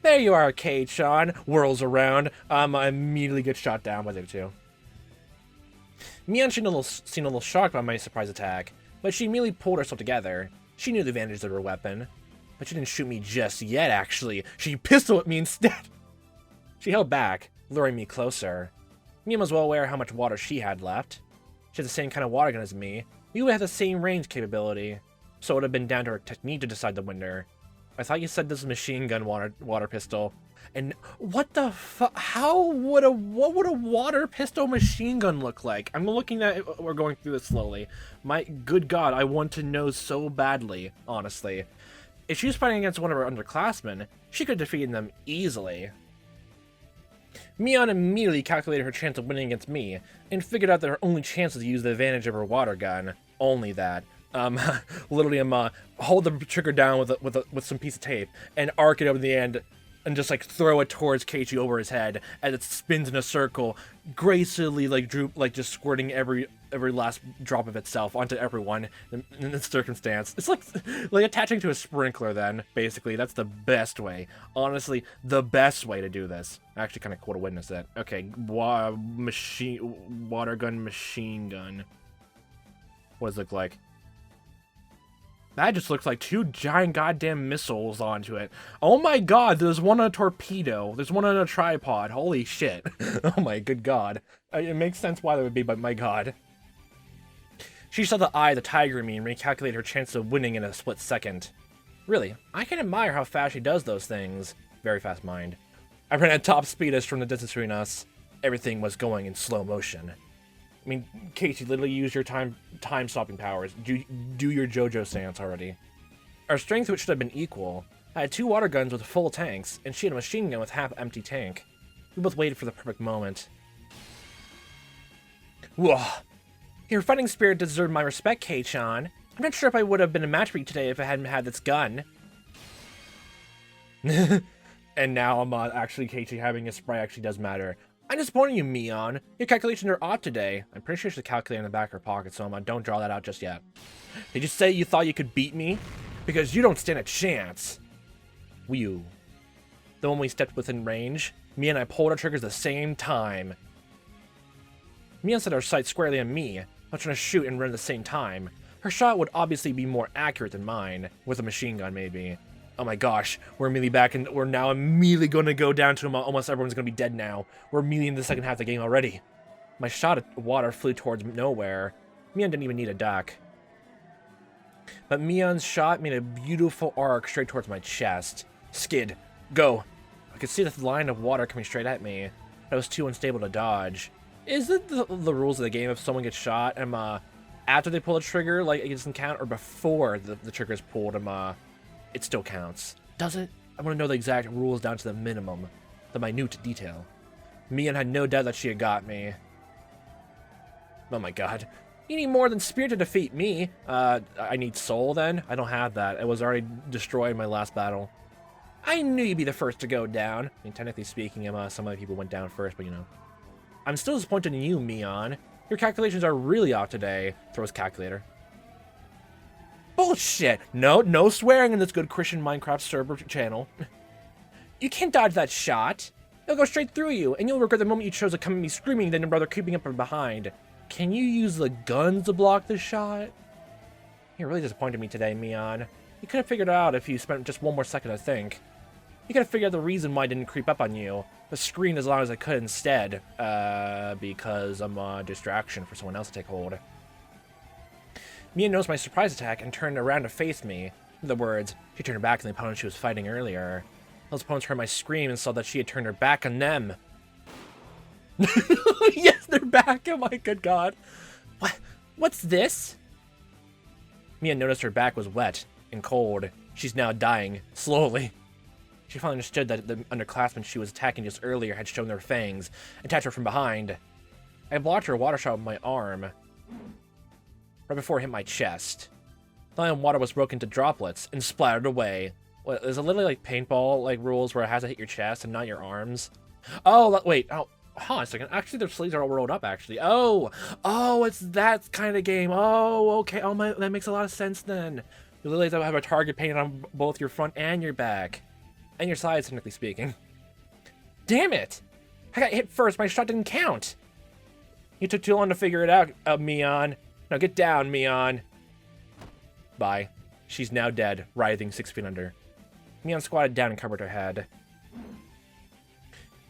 There you are, Keiichi, whirls around. I immediately get shot down by the 2. Mion seemed a little shocked by my surprise attack, but she immediately pulled herself together. She knew the advantages of her weapon. But she didn't shoot me just yet, actually. She pistoled at me instead. She held back, luring me closer. Mion was well aware how much water she had left. She had the same kind of water gun as me. We would have the same range capability, so it would have been down to her technique to decide the winner. I thought you said this was machine gun water pistol. And what the fuck? What would a water pistol machine gun look like? I'm looking at it, we're going through this slowly. My good God, I want to know so badly, honestly. If she was fighting against one of her underclassmen, she could have defeated them easily. Mion immediately calculated her chance of winning against me, and figured out that her only chance was to use the advantage of her water gun. Only that. Literally, hold the trigger down with some piece of tape, and arc it over the end, and just, like, throw it towards Keiichi over his head, as it spins in a circle, gracefully, like, just squirting every last drop of itself onto everyone in this circumstance. It's like attaching to a sprinkler then, basically. That's the best way. Honestly, the best way to do this. I actually kind of cool to witness it. Okay, water gun, machine gun. What does it look like? That just looks like 2 giant goddamn missiles onto it. Oh my God, there's one on a torpedo. There's one on a tripod. Holy shit. Oh my good God. It makes sense why that would be, but my God. She saw the eye of the tiger in me and recalculated her chance of winning in a split second. Really, I can admire how fast she does those things. Very fast mind. I ran at top speed as from the distance between us. Everything was going in slow motion. I mean, Keiichi, literally use your time-stopping powers. Do your JoJo stance already. Our strength, which should have been equal. I had 2 water guns with full tanks, and she had a machine gun with half-empty tank. We both waited for the perfect moment. Whoa. Your fighting spirit deserved my respect, Kei-chan. I'm not sure if I would have been a match for you today if I hadn't had this gun. And now I'm actually Keiichi having a sprite actually does matter. I'm disappointing you, Mion. Your calculations are off today. I'm pretty sure she's a calculator in the back of her pocket, so don't draw that out just yet. Did you say you thought you could beat me? Because you don't stand a chance. Whew. The moment we stepped within range, Mion and I pulled our triggers at the same time. Mion set her sights squarely on me, while trying to shoot and run at the same time. Her shot would obviously be more accurate than mine, with a machine gun maybe. Oh my gosh, we're immediately back and we're now immediately going to go down to almost everyone's going to be dead now. We're immediately in the second half of the game already. My shot at water flew towards nowhere. Mion didn't even need a duck. But Mion's shot made a beautiful arc straight towards my chest. Skid. Go. I could see the line of water coming straight at me. I was too unstable to dodge. Is it the rules of the game if someone gets shot and after they pull the trigger, like, it doesn't count, or before the trigger is pulled and it still counts? Does it? I want to know the exact rules down to the minimum. The minute detail. Mion had no doubt that she had got me. Oh my God. You need more than spirit to defeat me. I need soul then? I don't have that. It was already destroyed in my last battle. I knew you'd be the first to go down. I mean, technically speaking, some other people went down first, but you know. I'm still disappointed in you, Mion. Your calculations are really off today. Throws calculator. Bullshit! No swearing in this good Christian Minecraft server channel. You can't dodge that shot. It'll go straight through you, and you'll regret the moment you chose to come at me screaming than your brother creeping up from behind. Can you use the guns to block the shot? You're really disappointed me today, Mion. You could have figured it out if you spent just one more second to think. You could have figured out the reason why I didn't creep up on you, but screamed as loud as I could instead, because I'm a distraction for someone else to take hold. Mion noticed my surprise attack and turned around to face me. In the words, she turned her back on the opponent she was fighting earlier. Those opponents heard my scream and saw that she had turned her back on them. Yes, they're back! Oh my good god. What's this? Mia noticed her back was wet and cold. She's now dying, slowly. She finally understood that the underclassmen she was attacking just earlier had shown their fangs, attacked her from behind. I blocked her water shot with my arm, right before it hit my chest. The iron water was broken into droplets and splattered away. What, is it literally like paintball like rules where it has to hit your chest and not your arms? Oh, wait. Oh, hold on a second. Actually, their sleeves are all rolled up, actually. Oh, it's that kind of game. Oh, okay. Oh, that makes a lot of sense then. You literally have a target painted on both your front and your back. And your sides, technically speaking. Damn it! I got hit first. My shot didn't count. You took too long to figure it out, Mion. Now get down, Mion. Bye. She's now dead, writhing 6 feet under. Mion squatted down and covered her head.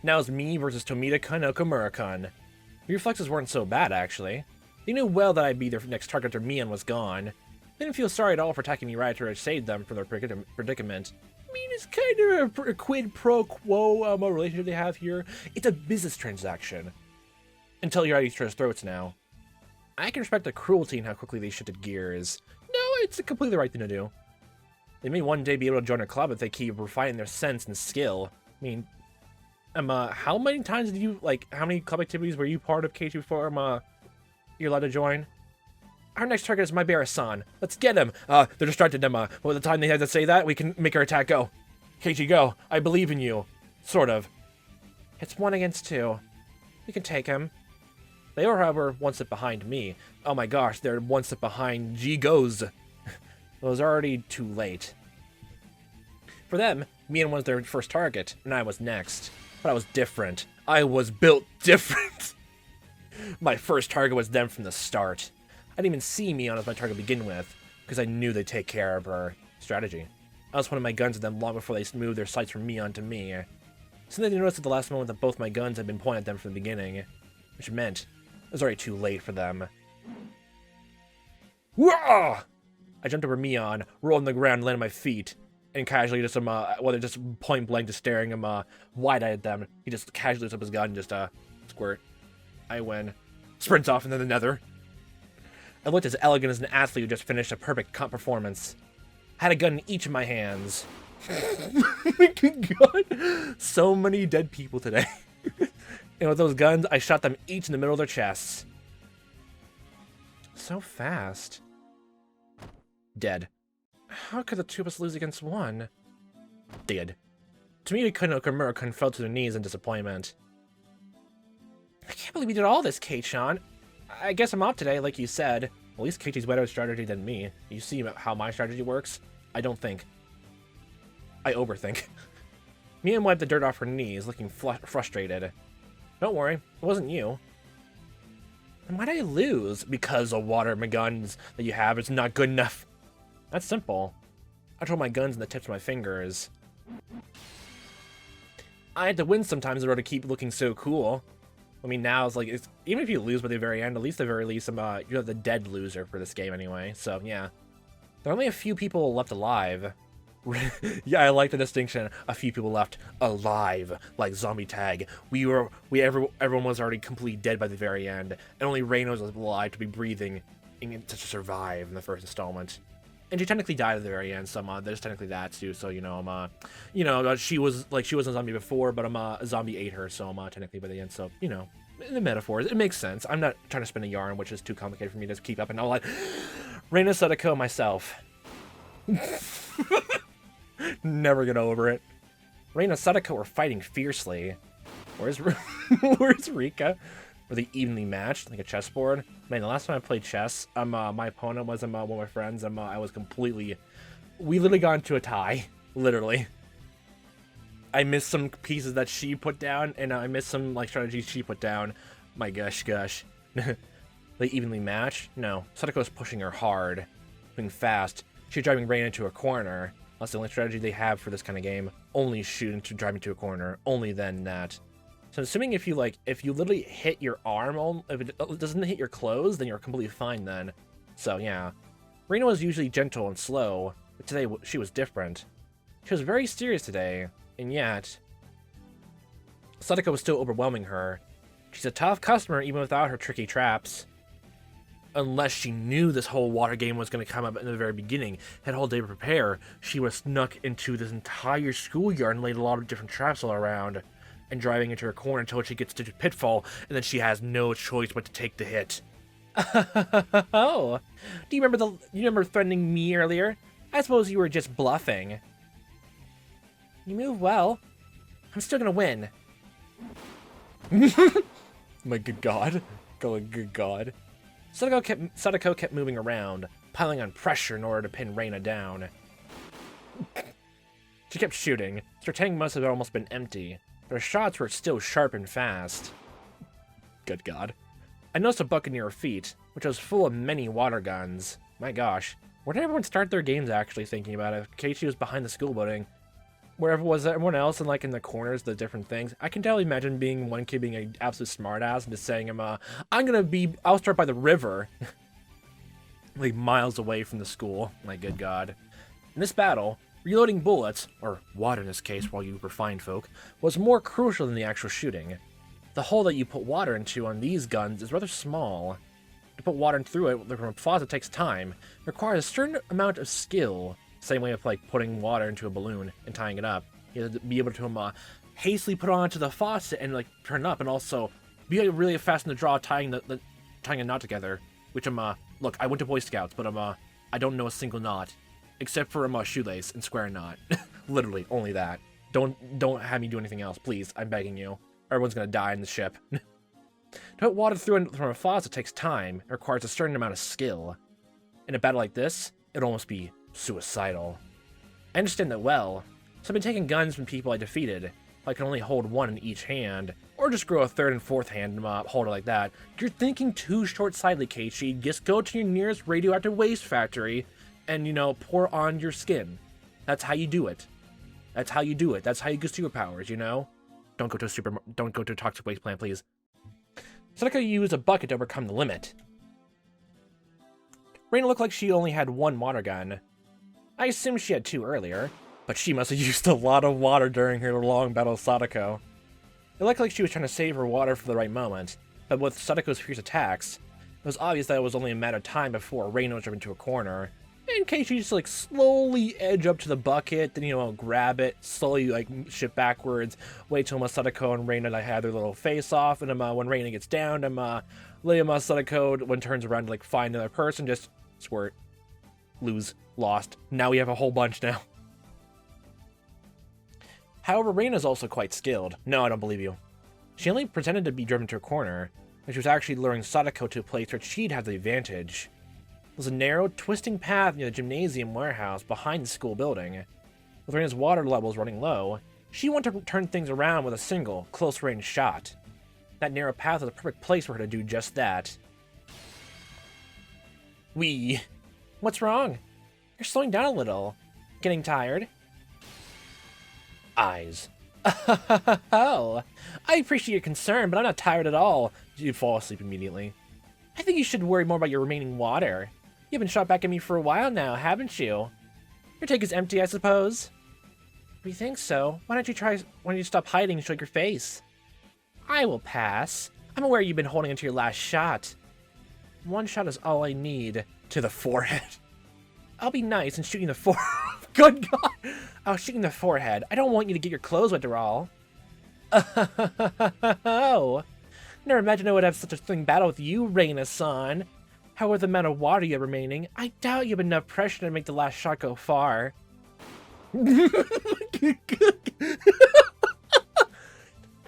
Now it's me versus Tomita-kun Okamura-kun. The reflexes weren't so bad, actually. They knew well that I'd be their next target after Mion was gone. They didn't feel sorry at all for attacking me right after I saved them from their predicament. I mean, it's kind of a quid pro quo relationship they have here. It's a business transaction. Until you're at each other's throats now. I can respect the cruelty and how quickly they shifted gears. No, it's a completely right thing to do. They may one day be able to join a club if they keep refining their sense and skill. I mean, how many times did you, how many club activities were you part of, Keiichi, before, you're allowed to join? Our next target is Maebara-san. Let's get him. They're distracted, by the time they have to say that, we can make our attack go. Keiichi, go. I believe in you. Sort of. It's 1 against 2. We can take him. They were, however, 1 step behind me. Oh my gosh, they're 1 step behind G-Goes. It was already too late. For them, Mion was their first target, and I was next. But I was different. I was built different. My first target was them from the start. I didn't even see Mion as my target to begin with, because I knew they'd take care of her strategy. I was pointing my guns at them long before they moved their sights from Mion to me. Soon they noticed at the last moment that both my guns had been pointed at them from the beginning, which meant it was already too late for them. Whoa! I jumped over Mion, rolled on the ground, landed on my feet, and casually just just point blank, just staring him wide-eyed at them. He just casually lifts up his gun and just squirt. I win. Sprints off into the nether. I looked as elegant as an athlete who just finished a perfect performance. I had a gun in each of my hands. Oh my god. So many dead people today. And with those guns, I shot them each in the middle of their chests. So fast. Dead. How could the 2 of us lose against 1? Dead. Tomita-kun and Okamura-kun fell to their knees in disappointment. I can't believe we did all this, Keiichi-chan. I guess I'm off today, like you said. At least Keiichi's better at strategy than me. You see how my strategy works? I don't think. I overthink. Mion wiped the dirt off her knees, looking frustrated. Don't worry, it wasn't you. And why did I lose? Because the water my guns that you have is not good enough. That's simple. I control my guns in the tips of my fingers. I had to win sometimes in order to keep looking so cool. I mean, now it's like, even if you lose by the very end, at least the very least, you're the dead loser for this game anyway. So yeah, there are only a few people left alive. Yeah, I like the distinction. A few people left alive, like zombie tag. Everyone was already completely dead by the very end, and only Reina was alive to be breathing and to survive in the first installment. And she technically died at the very end, so there's technically that too. So she was a zombie before, but a zombie ate her, so technically by the end. So in the metaphors, it makes sense. I'm not trying to spin a yarn, which is too complicated for me to keep up. And all that. Reina Sadako myself. Never get over it. Reina and Sadako were fighting fiercely. Where's Rika? Were they evenly matched, like a chessboard? Man, the last time I played chess, my opponent was one of my friends. I was completely... We literally got into a tie. Literally. I missed some pieces that she put down, and I missed some strategies she put down. My gosh. They evenly matched? No. Sadako was pushing her hard. Moving fast. She was driving Reina into a corner. That's the only strategy they have for this kind of game. Only shoot to drive into a corner. Only then that. So assuming if you literally hit your arm, if it doesn't hit your clothes, then you're completely fine then. So yeah. Reina was usually gentle and slow. But today, she was different. She was very serious today, and yet... Sadako was still overwhelming her. She's a tough customer even without her tricky traps. Unless she knew this whole water game was going to come up in the very beginning, had a whole day to prepare, she was snuck into this entire schoolyard and laid a lot of different traps all around, and driving into her corner until she gets to the pitfall, and then she has no choice but to take the hit. Oh, do you remember threatening me earlier? I suppose you were just bluffing. You move well. I'm still gonna win. My good god. Going good god. Sadako kept moving around, piling on pressure in order to pin Reina down. She kept shooting. Her tank must have almost been empty, but her shots were still sharp and fast. Good god. I noticed a bucket near her feet, which was full of many water guns. My gosh. Where did everyone start their games actually thinking about it? Keiichi was behind the school building. Wherever was everyone else, and like in the corners, the different things. I can totally imagine being one kid being an absolute smartass and just saying, I'll start by the river. Like miles away from the school. My good god. In this battle, reloading bullets, or water in this case while you refined folk, was more crucial than the actual shooting. The hole that you put water into on these guns is rather small. To put water through it from a faucet takes time. It requires a certain amount of skill. Same way of like putting water into a balloon and tying it up. You have to be able to hastily put it onto the faucet and like turn it up, and also be really fast in the draw tying tying a knot together. Which look, I went to Boy Scouts, but I don't know a single knot except for a shoelace and square knot. Literally only that. Don't have me do anything else, please. I'm begging you. Everyone's gonna die in the ship. To put water through from a faucet takes time. It requires a certain amount of skill. In a battle like this, it'd almost be suicidal. I understand that well, so I've been taking guns from people I defeated. I can only hold one in each hand, or just grow a third and fourth hand and hold it like that. You're thinking too short-sightedly, Keiichi. Just go to your nearest radioactive waste factory and, pour on your skin. That's how you do it. That's how you do it. That's how you get superpowers, Don't go to a toxic waste plant, please. Sadako used a bucket to overcome the limit. Reina looked like she only had one water gun. I assumed she had two earlier, but she must have used a lot of water during her long battle with Sadako. It looked like she was trying to save her water for the right moment, but with Sadako's fierce attacks, it was obvious that it was only a matter of time before Reina was driven into a corner. In case she just slowly edge up to the bucket, then grab it, slowly shift backwards, wait till Sadako and Reina have their little face off, and when Reina gets down, Liam Sadako when turns around to find another person, just squirt, lose, lost. Now we have a whole bunch now. However, Reina's also quite skilled. No, I don't believe you. She only pretended to be driven to a corner, and she was actually luring Sadako to a place where she'd have the advantage. It was a narrow, twisting path near the gymnasium warehouse behind the school building. With Reina's water levels running low, she wanted to turn things around with a single, close-range shot. That narrow path was a perfect place for her to do just that. What's wrong? You're slowing down a little. Getting tired? Eyes. Oh, I appreciate your concern, but I'm not tired at all. You fall asleep immediately. I think you should worry more about your remaining water. You've been shot back at me for a while now, haven't you? Your tank is empty, I suppose? If you think so, why don't you stop hiding and show your face? I will pass. I'm aware you've been holding onto your last shot. One shot is all I need. To the forehead. I'll be nice and shoot you in the forehead. Good God! I'll shoot you in the forehead. I don't want you to get your clothes wet, Doral. Oh. Never imagined I would have such a thing battle with you, Reina-san. However, the amount of water you have remaining, I doubt you have enough pressure to make the last shot go far.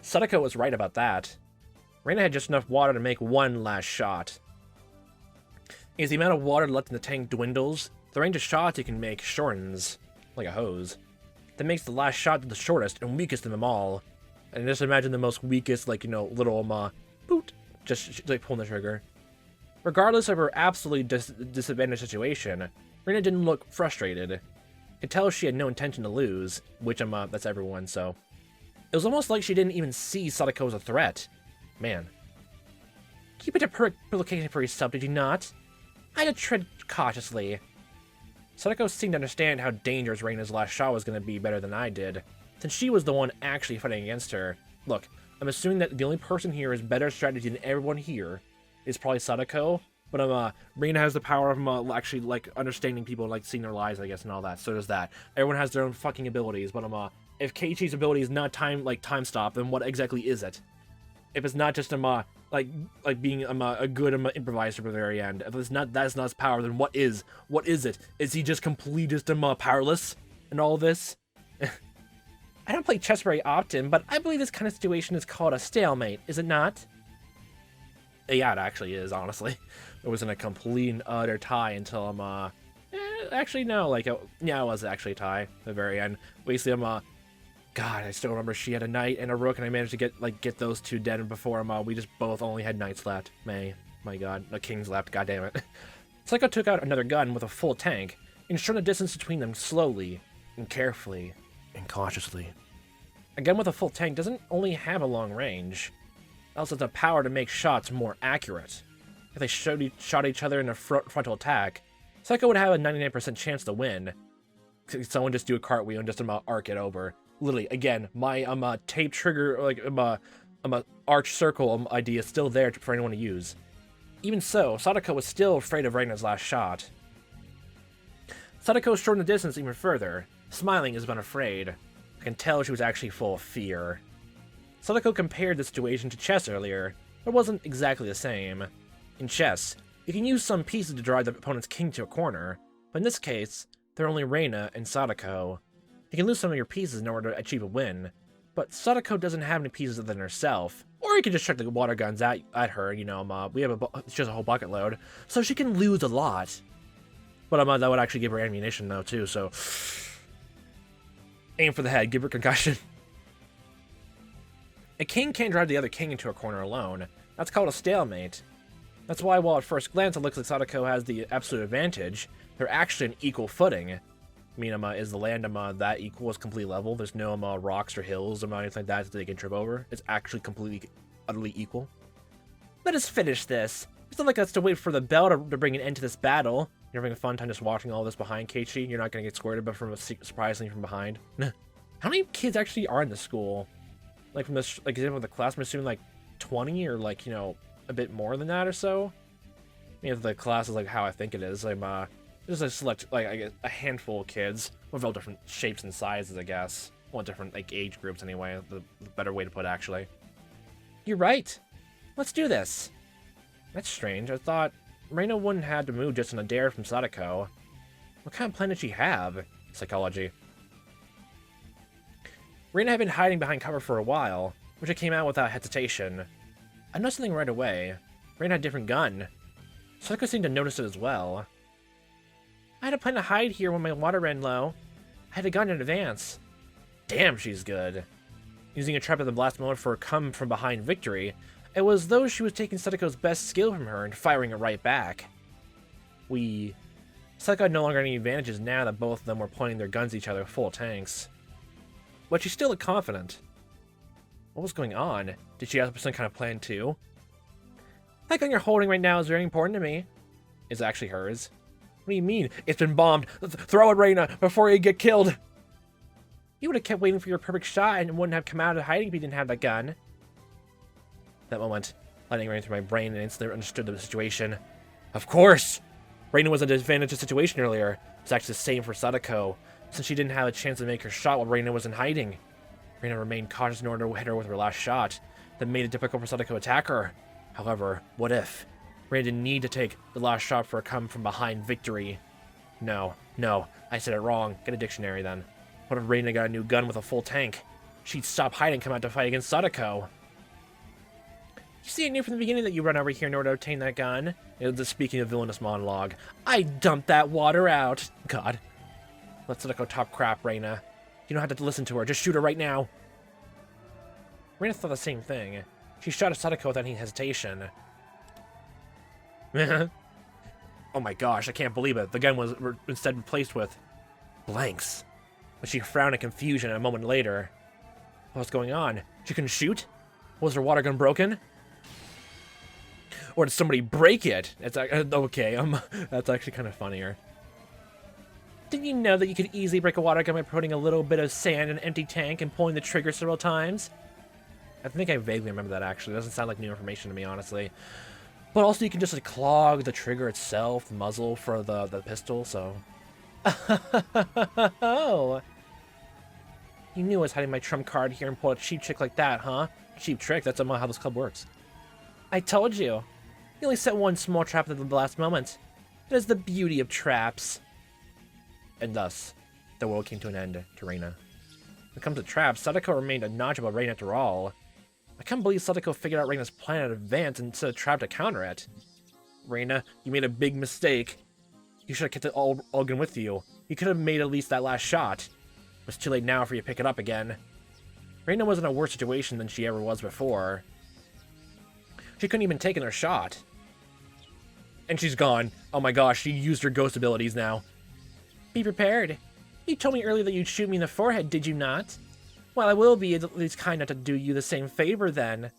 Sadako was right about that. Reina had just enough water to make one last shot. As the amount of water left in the tank dwindles, the range of shots you can make shortens, like a hose. That makes the last shot the shortest and weakest of them all. And just imagine the most weakest, little, boot, just pulling the trigger. Regardless of her absolutely disadvantaged situation, Reina didn't look frustrated. You could tell she had no intention to lose, which that's everyone, so. It was almost like she didn't even see Sadako as a threat. Man. Keep it a perfect location for yourself, did you not? I had to tread cautiously. Sadako seemed to understand how dangerous Reina's last shot was going to be better than I did, since she was the one actually fighting against her. Look, I'm assuming that the only person here is better strategy than everyone here is probably Sadako, but Reina has the power of actually like understanding people and like seeing their lives, I guess, and all that. So does that. Everyone has their own fucking abilities, but if Keiichi's ability is not time stop, then what exactly is it? If it's not just like being a good improviser at the very end, if it's not that's not his power, then what is? What is it? Is he just completely powerless in all this? I don't play chess very often, but I believe this kind of situation is called a stalemate, is it not? Yeah, it actually is, honestly. It wasn't a complete and utter tie until actually no, yeah, it was actually a tie at the very end. Basically, God, I still remember she had a knight and a rook, and I managed to get those two dead before we just both only had knights left. My God, the kings left. God damn it. Psycho took out another gun with a full tank and shortened the distance between them slowly and carefully and cautiously. A gun with a full tank doesn't only have a long range, it also has the power to make shots more accurate. If they shot each other in a frontal attack, Psycho would have a 99% chance to win. Someone just do a cartwheel and just arc it over. Literally, again, my tape trigger, arch circle idea is still there for anyone to use. Even so, Sadako was still afraid of Reina's last shot. Sadako shortened the distance even further, smiling as if unafraid. I can tell she was actually full of fear. Sadako compared the situation to chess earlier, but it wasn't exactly the same. In chess, you can use some pieces to drive the opponent's king to a corner, but in this case, they're only Reina and Sadako. You can lose some of your pieces in order to achieve a win, but Sadako doesn't have any pieces other than herself. Or you can just chuck the water guns at her, we have just a whole bucket load, so she can lose a lot. But that would actually give her ammunition though too, so aim for the head, give her concussion. A king can't drive the other king into a corner alone. That's called a stalemate. That's why while at first glance it looks like Sadako has the absolute advantage, they're actually on equal footing. I mean, is the land that equal, is completely level? There's no rocks or hills or anything like that they can trip over. It's actually completely, utterly equal. Let us finish this. It's not like us to wait for the bell to bring an end to this battle. You're having a fun time just watching all this behind Keiichi. You're not going to get squirted, but surprisingly from behind. How many kids actually are in this school? Like from this, example of the class, I'm assuming 20 or a bit more than that or so. I mean, if the class is how I think it is, just a select, I guess, a handful of kids with all different shapes and sizes, I guess. Well, different, age groups anyway, the better way to put it, actually. You're right. Let's do this. That's strange. I thought Reina wouldn't have to move just on a dare from Sadako. What kind of plan did she have? Psychology. Reina had been hiding behind cover for a while, which it came out without hesitation. I noticed something right away. Reina had a different gun. Sadako seemed to notice it as well. I had a plan to hide here when my water ran low. I had a gun in advance. Damn, she's good. Using a trap at the last moment for a come-from-behind victory, it was as though she was taking Sadako's best skill from her and firing it right back. Sadako had no longer any advantages now that both of them were pointing their guns at each other with full tanks. But she still looked confident. What was going on? Did she have some kind of plan too? That gun you're holding right now is very important to me. It's actually hers. What do you mean? It's been bombed. Throw it, Reina, before you get killed. You would have kept waiting for your perfect shot and wouldn't have come out of hiding if you didn't have that gun. That moment, lightning ran through my brain and instantly understood the situation. Of course! Reina was in a disadvantaged situation earlier. It's actually the same for Sadako, since she didn't have a chance to make her shot while Reina was in hiding. Reina remained cautious in order to hit her with her last shot. That made it difficult for Sadako to attack her. However, what if? Reina didn't need to take the last shot for a come-from-behind victory. No, I said it wrong. Get a dictionary then. What if Reina got a new gun with a full tank? She'd stop hiding and come out to fight against Sadako. You see, I knew from the beginning that you run over here in order to obtain that gun. It was the speaking of villainous monologue. I dumped that water out. God. Let Sadako talk crap, Reina. You don't have to listen to her. Just shoot her right now. Reina thought the same thing. She shot at Sadako without any hesitation. Oh my gosh, I can't believe it. The gun was instead replaced with blanks. But she frowned in confusion a moment later. What's going on? She couldn't shoot? Was her water gun broken? Or did somebody break it? It's okay, that's actually kind of funnier. Did you know that you could easily break a water gun by putting a little bit of sand in an empty tank and pulling the trigger several times? I think I vaguely remember that, actually. It doesn't sound like new information to me, honestly. But also, you can just, like, clog the trigger itself, the muzzle for the pistol, so... Oh! You knew I was hiding my trump card here and pulled a cheap trick like that, huh? Cheap trick? That's how this club works. I told you. You only set one small trap at the last moment. It is the beauty of traps. And thus, the world came to an end to Reina. When it comes to traps, Sadako remained a notch above Reina after all. I can't believe Sadako figured out Reina's plan in advance and set a trap to counter it. Reina, you made a big mistake. You should have kept the Ulgan with you. You could have made at least that last shot. It's too late now for you to pick it up again. Reina was in a worse situation than she ever was before. She couldn't even take her shot. And she's gone. Oh my gosh, she used her ghost abilities now. Be prepared. You told me earlier that you'd shoot me in the forehead, did you not? Well, I will be at least kind enough to do you the same favor, then.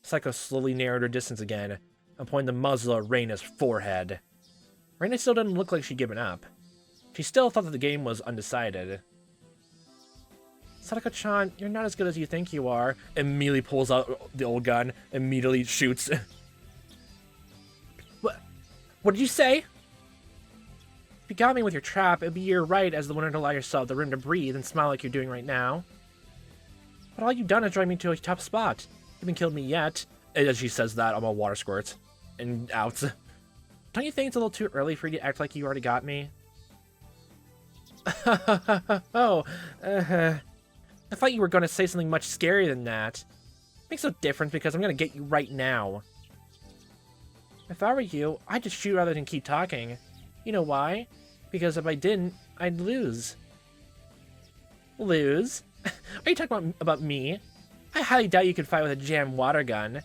Psycho slowly narrowed her distance again, and pointed the muzzle at Reina's forehead. Reina still didn't look like she'd given up. She still thought that the game was undecided. Sadako-chan, you're not as good as you think you are. Immediately pulls out the old gun, immediately shoots. What did you say? If you got me with your trap, it'd be your right as the winner to allow yourself the room to breathe and smile like you're doing right now. But all you've done is drive me to a tough spot. You haven't killed me yet. And as she says that, I'm all water squirts. And out. Don't you think it's a little too early for you to act like you already got me? Oh, I thought you were going to say something much scarier than that. Makes no difference because I'm going to get you right now. If I were you, I'd just shoot rather than keep talking. You know why? Because if I didn't, I'd lose. Lose? Are you talking about me? I highly doubt you could fight with a jammed water gun.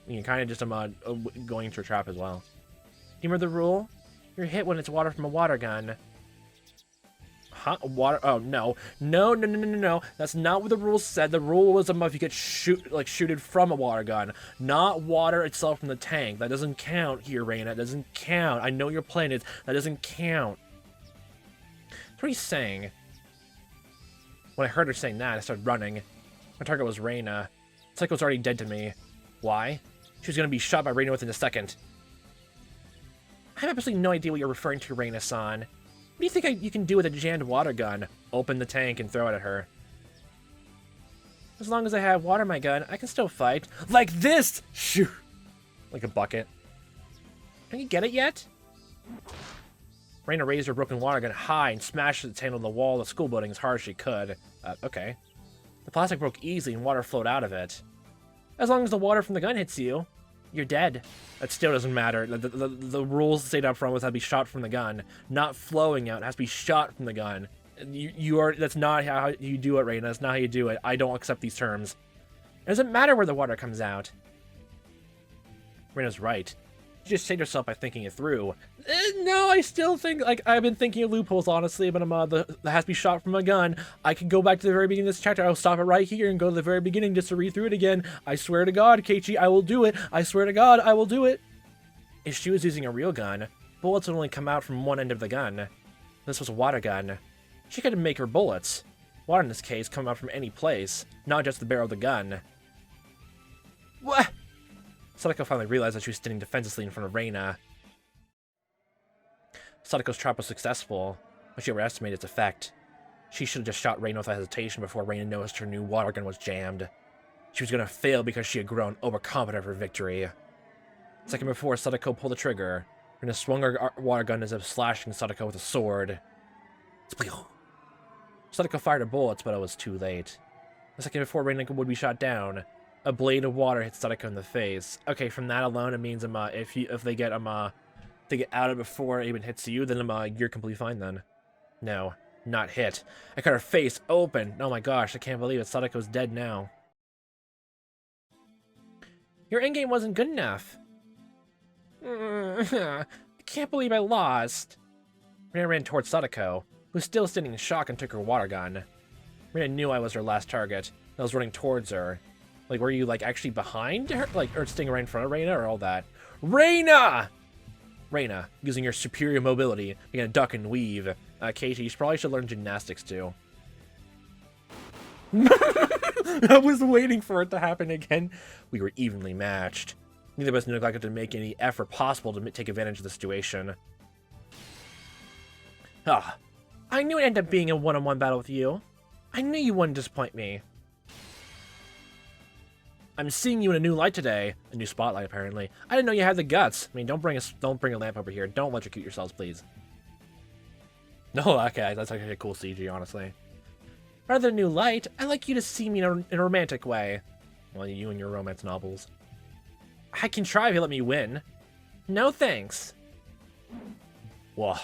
You're kind of just going into a trap as well. You remember the rule? You're hit when it's water from a water gun. Huh? Water? Oh, no. No. That's not what the rule said. The rule was if you get shooted from a water gun, not water itself from the tank. That doesn't count here, Reina. It doesn't count. I know you're playing it. That doesn't count. That's what he's saying. When I heard her saying that, I started running. My target was Reina. Psycho was already dead to me. Why? She was going to be shot by Reina within a second. I have absolutely no idea what you're referring to, Reina-san. What do you think you can do with a jammed water gun? Open the tank and throw it at her. As long as I have water in my gun, I can still fight. Like this! Shoot! Like a bucket. Don't you get it yet? Reina raised her broken water gun high and smashed its handle on the wall of the school building as hard as she could. Okay. The plastic broke easily and water flowed out of it. As long as the water from the gun hits you, you're dead. That still doesn't matter. The rules state up front was that to be shot from the gun, not flowing out. It has to be shot from the gun. That's not how you do it, Reina. That's not how you do it. I don't accept these terms. It doesn't matter where the water comes out. Reina's right. You just saved yourself by thinking it through. No, I still think, I've been thinking of loopholes, honestly, but that has to be shot from a gun. I could go back to the very beginning of this chapter. I'll stop it right here and go to the very beginning just to read through it again. I swear to God, Keiichi, I will do it. I swear to God, I will do it. If she was using a real gun, bullets would only come out from one end of the gun. This was a water gun. She couldn't make her bullets. Water in this case come out from any place, not just the barrel of the gun. What? Sadako finally realized that she was standing defenselessly in front of Reina. Sadako's trap was successful, but she overestimated its effect. She should have just shot Reina without hesitation before Reina noticed her new water gun was jammed. She was going to fail because she had grown overconfident of her victory. A second before Sadako pulled the trigger, Reina swung her water gun as if slashing Sadako with a sword. Sadako fired her bullets, but it was too late. A second before Reina would be shot down, a blade of water hits Sadako in the face. Okay, from that alone, it means if they get out of it before it even hits you, then you're completely fine then. No, not hit. I cut her face open. Oh my gosh, I can't believe it. Sadako's dead now. Your endgame wasn't good enough. I can't believe I lost. Reina ran towards Sadako, who was still standing in shock, and took her water gun. Reina knew I was her last target, and I was running towards her. Were you, actually behind her? Or staying right in front of Reina, or all that? Reina! Reina, using your superior mobility, began to duck and weave. Keiichi, you probably should learn gymnastics too. I was waiting for it to happen again. We were evenly matched. Neither of us neglected to make any effort possible to take advantage of the situation. Ah, I knew it'd end up being a one-on-one battle with you. I knew you wouldn't disappoint me. I'm seeing you in a new light today. A new spotlight, apparently. I didn't know you had the guts. I mean, don't bring a lamp over here. Don't electrocute yourselves, please. No, okay, that's actually a cool CG, honestly. Rather than new light, I'd like you to see me in a romantic way. Well, you and your romance novels. I can try if you let me win. No thanks. Whoa.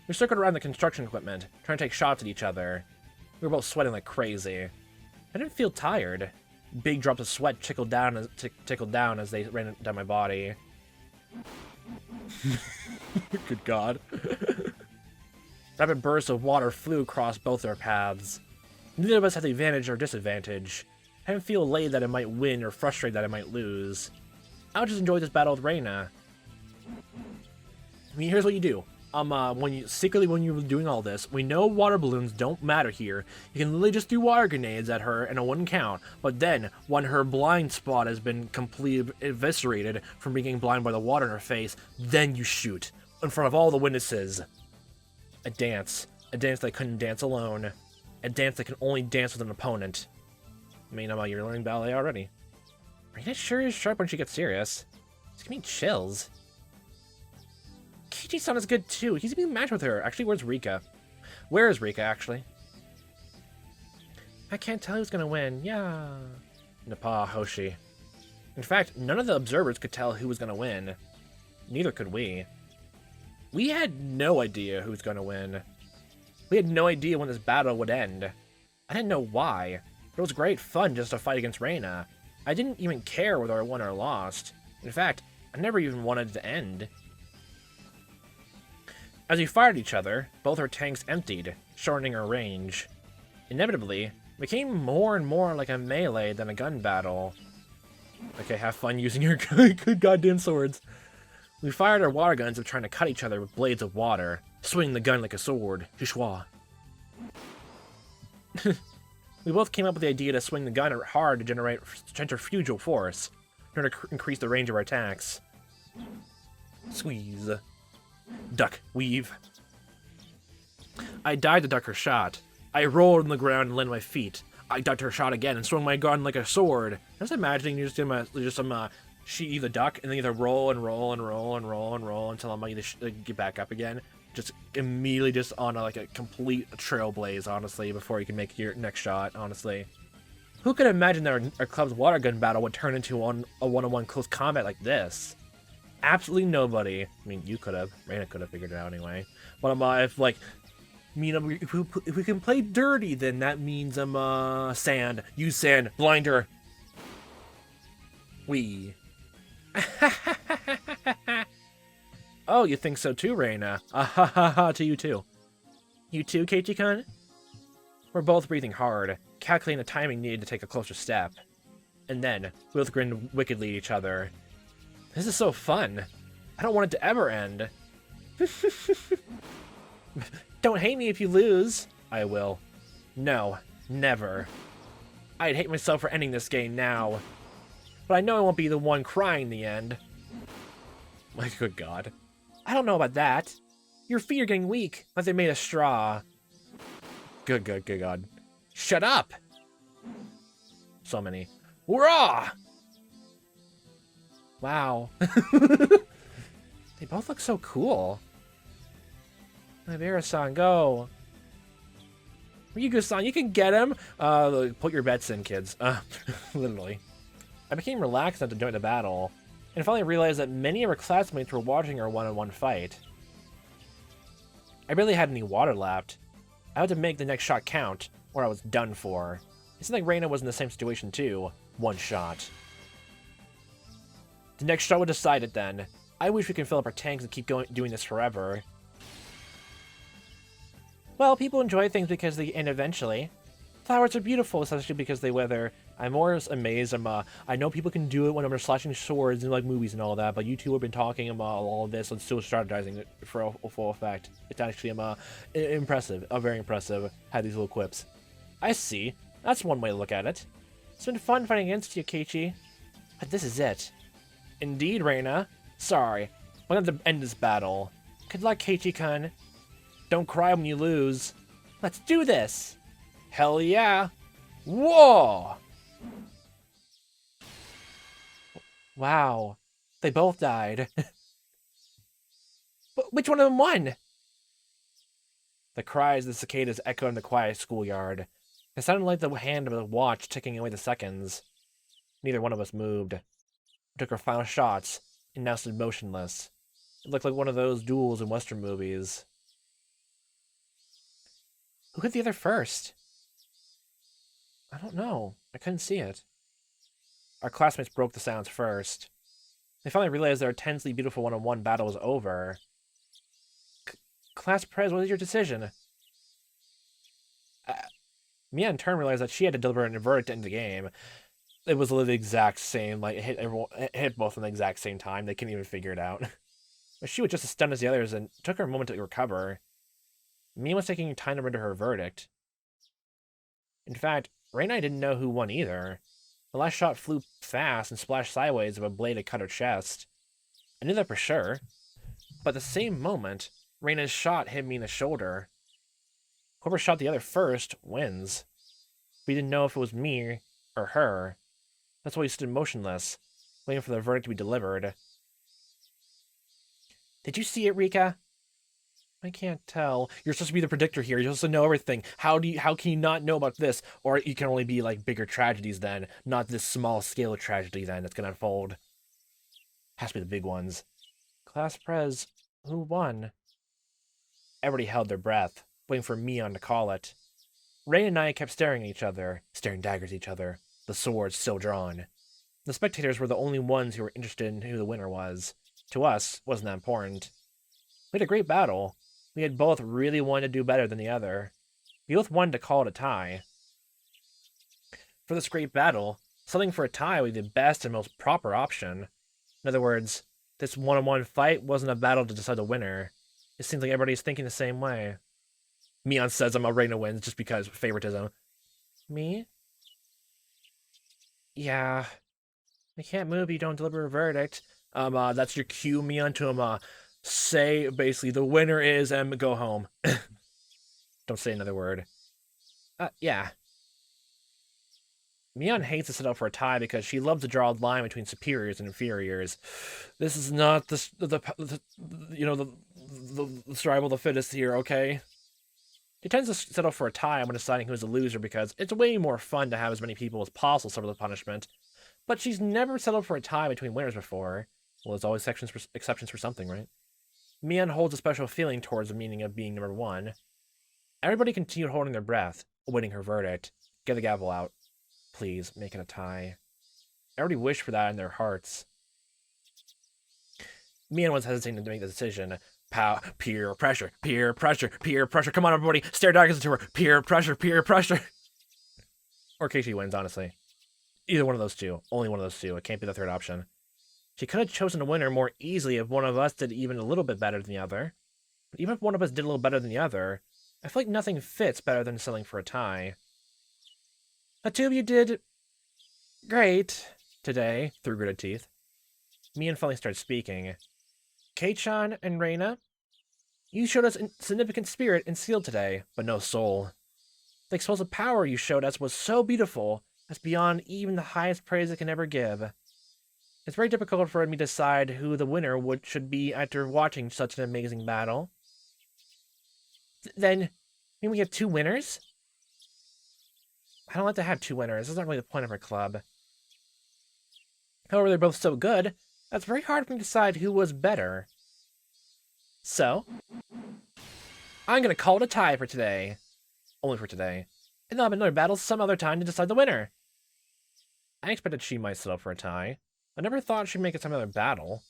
We circled around the construction equipment, trying to take shots at each other. We were both sweating like crazy. I didn't feel tired. Big drops of sweat trickled down as they ran down my body. Good God. Rapid bursts of water flew across both our paths. Neither of us had the advantage or disadvantage. I didn't feel elated that I might win or frustrated that I might lose. I'll just enjoy this battle with Reina. I mean, here's what you do. When you're doing all this, we know water balloons don't matter here. You can literally just do water grenades at her and it wouldn't count. But then, when her blind spot has been completely eviscerated from being blind by the water in her face, then you shoot. In front of all the witnesses. A dance. A dance that I couldn't dance alone. A dance that can only dance with an opponent. I mean, you're learning ballet already. Reina sure is sharp when she gets serious. It's giving me chills. Keiichi-san is good too. He's being matched with her. Actually, where's Rika? Where is Rika, actually? I can't tell who's gonna win. Yeah. Napa Hoshi. In fact, none of the observers could tell who was gonna win. Neither could we. We had no idea who was gonna win. We had no idea when this battle would end. I didn't know why. But it was great fun just to fight against Reina. I didn't even care whether I won or lost. In fact, I never even wanted it to end. As we fired at each other, both our tanks emptied, shortening our range. Inevitably, it became more and more like a melee than a gun battle. Okay, have fun using your good goddamn swords. We fired our water guns of trying to cut each other with blades of water, swinging the gun like a sword. Shishwa. We both came up with the idea to swing the gun hard to generate centrifugal force, in order to increase the range of our attacks. Squeeze. Duck. Weave. I dived to duck her shot. I rolled on the ground and landed my feet. I ducked her shot again and swung my gun like a sword. I was imagining you she either duck and then either roll and roll and roll and roll and roll until I'm either get back up again. Just immediately just on a complete trailblaze, honestly, before you can make your next shot, honestly. Who could imagine that our club's water gun battle would turn into a one-on-one close combat like this? Absolutely nobody. I mean, you could have. Reina could have figured it out anyway. But if we can play dirty, then that means sand. Use sand. Blind her. We. Oh, you think so too, Reina? Ah-ha-ha-ha to you too. You too, Keiichi-kun? We're both breathing hard, calculating the timing needed to take a closer step. And then, we both grinned wickedly at each other. This is so fun. I don't want it to ever end. Don't hate me if you lose. I will. No, never. I'd hate myself for ending this game now. But I know I won't be the one crying in the end. My good God. I don't know about that. Your feet are getting weak, like they're made of straw. Good God. Shut up! So many. Hurrah! Wow. They both look so cool. Maebara-san, go. Ryugu-san, you can get him. Put your bets in, kids. Literally. I became relaxed enough to join the battle, and finally realized that many of our classmates were watching our one-on-one fight. I barely had any water left. I had to make the next shot count, or I was done for. It seemed like Reina was in the same situation too. One shot. The next shot would decide it then. I wish we could fill up our tanks and keep doing this forever. Well, people enjoy things because they end eventually. Flowers are beautiful, especially because they weather I'm more amazed. I know people can do it when I'm slashing swords in like movies and all that, but you two have been talking about all of this and still strategizing it for a full effect. It's actually impressive, very impressive. Had these little quips. I see. That's one way to look at it. It's been fun fighting against you, Keiichi. But this is it. Indeed, Reina. Sorry, we're gonna have to end this battle. Good luck, Keiichi-kun. Don't cry when you lose. Let's do this. Hell yeah. Whoa! Wow. They both died. But which one of them won? The cries of the cicadas echoed in the quiet schoolyard. It sounded like the hand of a watch ticking away the seconds. Neither one of us moved. We took our final shots and now stood motionless. It looked like one of those duels in Western movies. Who hit the other first? I don't know. I couldn't see it. Our classmates broke the silence first. They finally realized their intensely beautiful one-on-one battle was over. Class Prez, what is your decision? Mia in turn realized that she had to deliver an verdict to end the game. It was literally the exact same, like, it hit both at the exact same time. They couldn't even figure it out. But she was just as stunned as the others and took her a moment to recover. Mia was taking time to render her verdict. In fact, Ray and I didn't know who won either. The last shot flew fast and splashed sideways of a blade that cut her chest. I knew that for sure. But at the same moment, Reina's shot hit me in the shoulder. Whoever shot the other first wins. We didn't know if it was me or her. That's why we stood motionless, waiting for the verdict to be delivered. Did you see it, Rika? I can't tell. You're supposed to be the predictor here. You're supposed to know everything. How can you not know about this? Or you can only be like bigger tragedies then, not this small scale of tragedy then that's gonna unfold. Has to be the big ones. Class Prez, who won? Everybody held their breath, waiting for Mion to call it. Ray and I kept staring at each other, staring daggers at each other, the swords still drawn. The spectators were the only ones who were interested in who the winner was. To us, it wasn't that important. We had a great battle. We had both really wanted to do better than the other. We both wanted to call it a tie. For this great battle, something for a tie would be the best and most proper option. In other words, this one-on-one fight wasn't a battle to decide the winner. It seems like everybody's thinking the same way. Mion says Reina wins just because favoritism. Me? Yeah. I can't move if you don't deliver a verdict. That's your cue, Mion, to say basically the winner is go home. Don't say another word. Yeah. Mion hates to set up for a tie because she loves to draw a line between superiors and inferiors. This is not the survival of the fittest here, okay? She tends to settle for a tie when deciding who's the loser because it's way more fun to have as many people as possible suffer the punishment. But she's never settled for a tie between winners before. Well, there's always exceptions for something, right? Mion holds a special feeling towards the meaning of being number one. Everybody continued holding their breath, awaiting her verdict. Get the gavel out. Please, make it a tie. Everybody wished for that in their hearts. Mion was hesitating to make the decision. Peer pressure, peer pressure, peer pressure. Come on, everybody, stare daggers into her. Peer pressure, peer pressure. Or Keiichi wins, honestly. Either one of those two. Only one of those two. It can't be the third option. She could have chosen a winner more easily if one of us did even a little bit better than the other. But even if one of us did a little better than the other, I feel like nothing fits better than settling for a tie. The two of you did great today, through gritted teeth. Mion finally started speaking. Kei-chan and Reina, you showed us significant spirit and skill today, but no soul. The explosive power you showed us was so beautiful, as beyond even the highest praise it can ever give. It's very difficult for me to decide who the winner should be after watching such an amazing battle. Then, we have two winners? I don't like to have two winners. That's not really the point of our club. However, they're both so good, that's very hard for me to decide who was better. So, I'm gonna call it a tie for today. Only for today. And I'll have another battle some other time to decide the winner. I expected she might settle for a tie. I never thought she'd make it some other battle.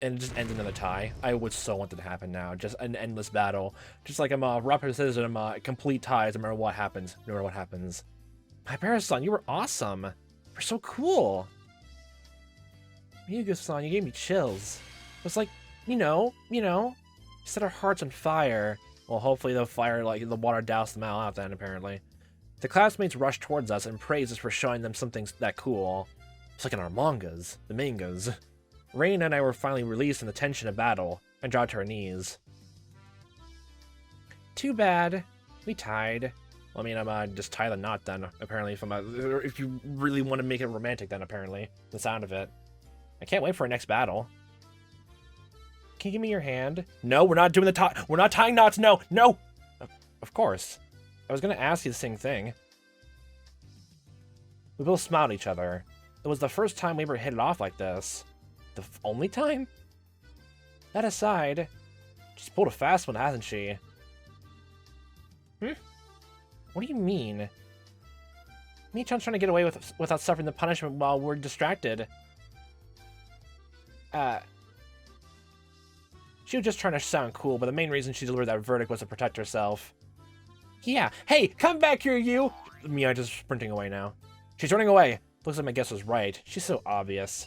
And just end another tie. I would so want it to happen now. Just an endless battle. Just like rock, paper, scissors, and complete ties no matter what happens. No matter what happens. Maebara-san, you were awesome. You're so cool. Miyagu-san, you gave me chills. It was like, you set our hearts on fire. Well, hopefully the fire, like, the water doused them all out then, apparently. The classmates rushed towards us and praised us for showing them something that cool. It's like in our mangas, the mangas. Reina and I were finally released from the tension of battle and dropped to our knees. Too bad. We tied. Well, I mean, I'm just tie the knot then, apparently, if you really want to make it romantic then, apparently. The sound of it. I can't wait for our next battle. Can you give me your hand? No, we're not doing the tie. We're not tying knots. No, no. Of course. I was going to ask you the same thing. We both smiled at each other. It was the first time we ever hit it off like this. The only time? That aside, she's pulled a fast one, hasn't she? What do you mean? Mii-chan's trying to get away without suffering the punishment while we're distracted. She was just trying to sound cool, but the main reason she delivered that verdict was to protect herself. Yeah, hey, come back here, you! Mia just sprinting away now. She's running away. Looks like my guess was right. She's so obvious.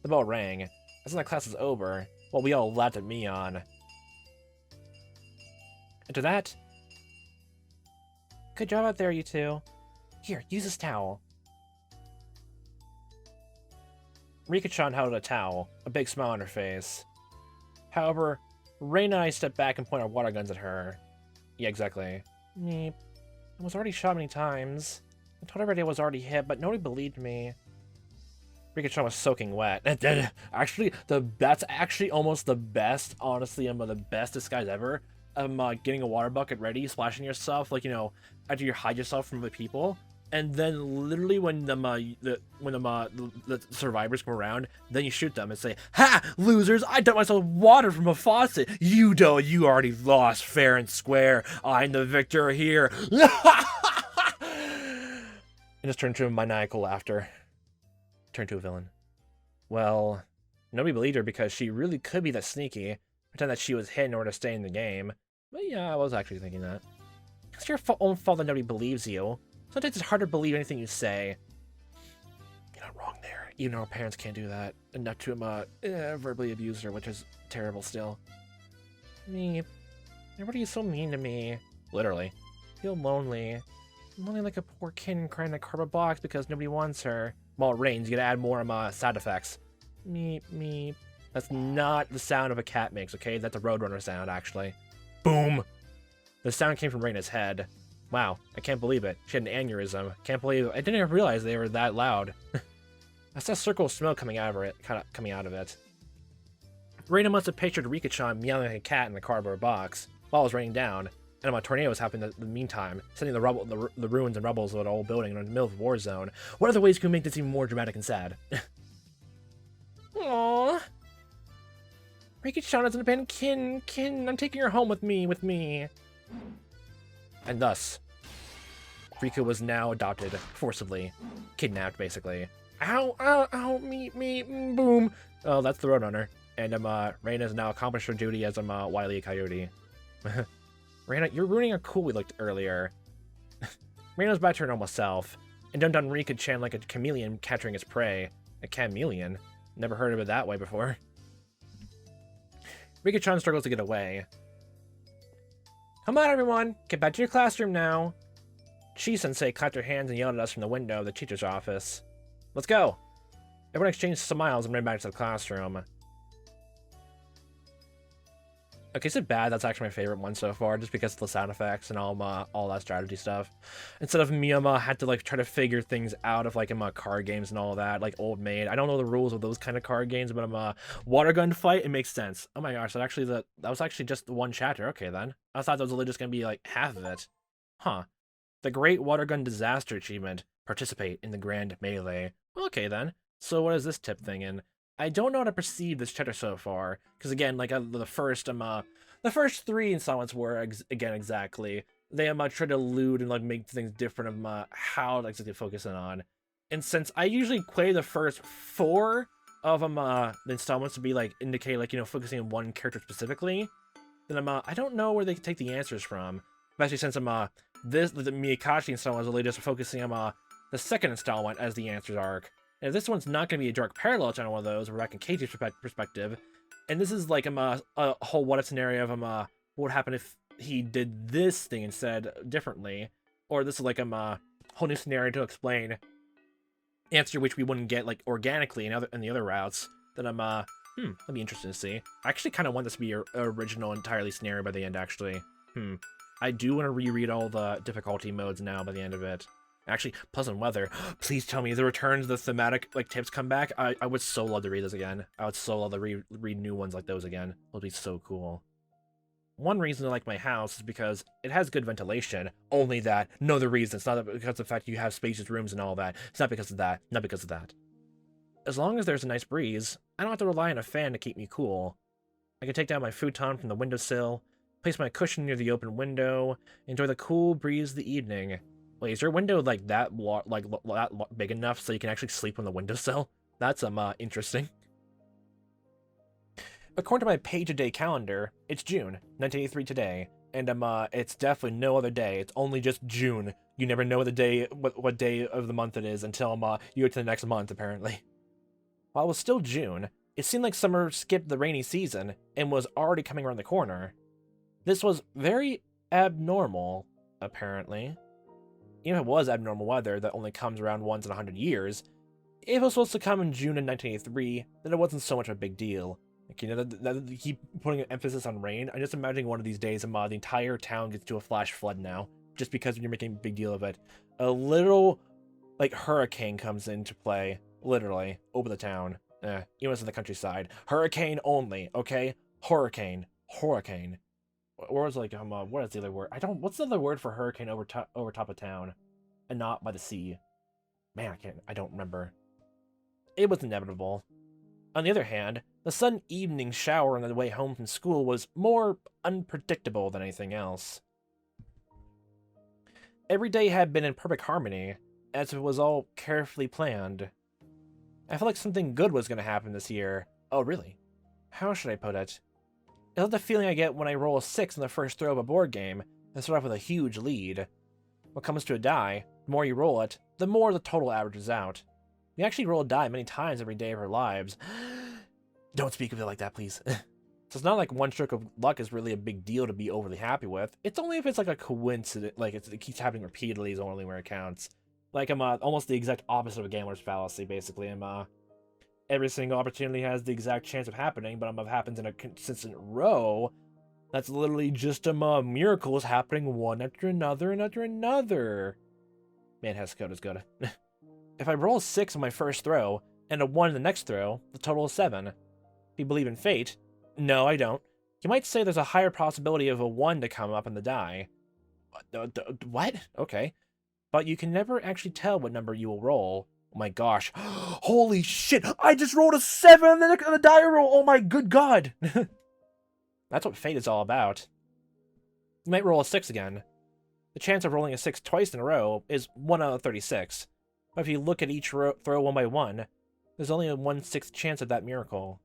The bell rang. As soon as class was over, well, we all laughed at Mion. After that, good job out there, you two. Here, use this towel. Rika-chan held a towel, a big smile on her face. However, Reina and I stepped back and pointed our water guns at her. Yeah, exactly. Meep. I was already shot many times. I told everybody I was already hit, but nobody believed me. Rika-chan was soaking wet. Actually, that's actually almost the best, honestly, the best disguise ever. Getting a water bucket ready, splashing yourself, like, after you hide yourself from the people. And then literally when the survivors come around, then you shoot them and say, "Ha! Losers! I dumped myself water from a faucet! You already lost fair and square! I'm the victor here!" And just turned to a maniacal laughter. Turned to a villain. Well, nobody believed her because she really could be that sneaky. Pretend that she was hit in order to stay in the game. But yeah, I was actually thinking that. It's your own fault that nobody believes you. Sometimes it's hard to believe anything you say. You're not wrong there. Even our parents can't do that. Enough to verbally abuse her, which is terrible still. Me. Everybody is so mean to me. Literally. I feel lonely. I'm lonely like a poor kid crying in a cardboard box because nobody wants her. While it rains, you gotta add more side effects. Meep, meep. That's not the sound of a cat makes, okay? That's a Roadrunner sound, actually. Boom! The sound came from Reina's head. Wow, I can't believe it. She had an aneurysm. Can't believe it. I didn't even realize they were that loud. I saw a circle of smoke coming out of it. Reina must have pictured Rika-chan meowing like a cat in the cardboard box while it was raining down, and a tornado was happening in the meantime, sending the ruins and rubbles of an old building in the middle of a war zone. What other ways can we make this even more dramatic and sad? Aww. Rika-chan has an abandoned kin. I'm taking her home with me. And thus, Rika was now adopted, forcibly. Kidnapped, basically. Ow, me, boom. Oh, that's the Roadrunner. And Reina has now accomplished her duty as Wile E. Coyote. Reina, you're ruining how cool we looked earlier. Reina's back to her normal self, and dumped on Rika-chan like a chameleon capturing its prey. A chameleon? Never heard of it that way before. Rika-chan struggles to get away. Come on, everyone! Get back to your classroom now! Chi-sensei clapped her hands and yelled at us from the window of the teacher's office. Let's go! Everyone exchanged smiles and ran back to the classroom. Okay, so bad, that's actually my favorite one so far, just because of the sound effects and all that strategy stuff. Instead of Miyama had to try to figure things out of in card games and all that, like Old Maid. I don't know the rules of those kind of card games, but water gun fight, it makes sense. Oh my gosh, that was actually just one chapter. Okay then. I thought that was only just gonna be half of it. Huh. The Great Water Gun Disaster Achievement. Participate in the Grand Melee. Okay then. So what is this tip thing in? I don't know how to perceive this chapter so far, because again, the first three installments were exactly. They tried to allude and make things different of how to exactly focus in on. And since I usually play the first four of the installments to be indicate focusing on one character specifically, then I don't know where they take the answers from. Especially since the Miyakashi installment was really just focusing on the second installment as the Answers arc. And this one's not going to be a direct parallel to one of those. We're back in Keiichi's perspective. And this is like a whole what-if scenario of what would happen if he did this thing instead differently. Or this is like a whole new scenario to explain answer which we wouldn't get like organically in the other routes. Then that'd be interesting to see. I actually kind of want this to be your original entirely scenario by the end, actually. I do want to reread all the difficulty modes now by the end of it. Actually, Pleasant Weather. Please tell me the returns, the thematic like tips come back. I would so love to read this again. I would so love to read new ones like those again. It would be so cool. One reason I like my house is because it has good ventilation. Only that. No other reason. It's not because of the fact you have spacious rooms and all that. It's not because of that. Not because of that. As long as there's a nice breeze, I don't have to rely on a fan to keep me cool. I can take down my futon from the windowsill, place my cushion near the open window, enjoy the cool breeze of the evening. Wait, is your window like that big enough so you can actually sleep on the windowsill? That's interesting. According to my page-a-day calendar, it's June 1983 today, and it's definitely no other day. It's only just June. You never know what day of the month it is until you go to the next month, apparently. While it was still June, it seemed like summer skipped the rainy season and was already coming around the corner. This was very abnormal, apparently. Even if it was abnormal weather that only comes around once in 100 years, if it was supposed to come in June in 1983, then it wasn't so much a big deal. Like, you know, that keep putting an emphasis on rain. I'm just imagining one of these days, the entire town gets to a flash flood now, just because you're making a big deal of it. A little, like, hurricane comes into play, literally, over the town. Even if it's in the countryside. Hurricane only, okay? Hurricane. Hurricane. Or was like, what is the other word? What's the other word for hurricane over top of town? And not by the sea. Man, I don't remember. It was inevitable. On the other hand, the sudden evening shower on the way home from school was more unpredictable than anything else. Every day had been in perfect harmony, as if it was all carefully planned. I felt like something good was going to happen this year. Oh, really? How should I put it? It's like the feeling I get when I roll a 6 in the first throw of a board game and start off with a huge lead. When it comes to a die, the more you roll it, the more the total averages out. We actually roll a die many times every day of our lives. Don't speak of it like that, please. So it's not like one stroke of luck is really a big deal to be overly happy with. It's only if it's like a coincidence, like it keeps happening repeatedly is only where it counts. Like I'm almost the exact opposite of a gambler's fallacy, basically. Every single opportunity has the exact chance of happening, but if it happens in a consistent row, that's literally just miracles happening one after another and after another. Man, Hescode is good. If I roll a 6 on my first throw, and a 1 in the next throw, the total is 7. If you believe in fate, no, I don't. You might say there's a higher possibility of a 1 to come up in the die. What? Okay. But you can never actually tell what number you will roll. Oh my gosh. Holy shit! I just rolled a 7 on the die roll! Oh my good god! That's what fate is all about. You might roll a 6 again. The chance of rolling a 6 twice in a row is 1 out of 36. But if you look at each throw one by one, there's only a 1/6 chance of that miracle.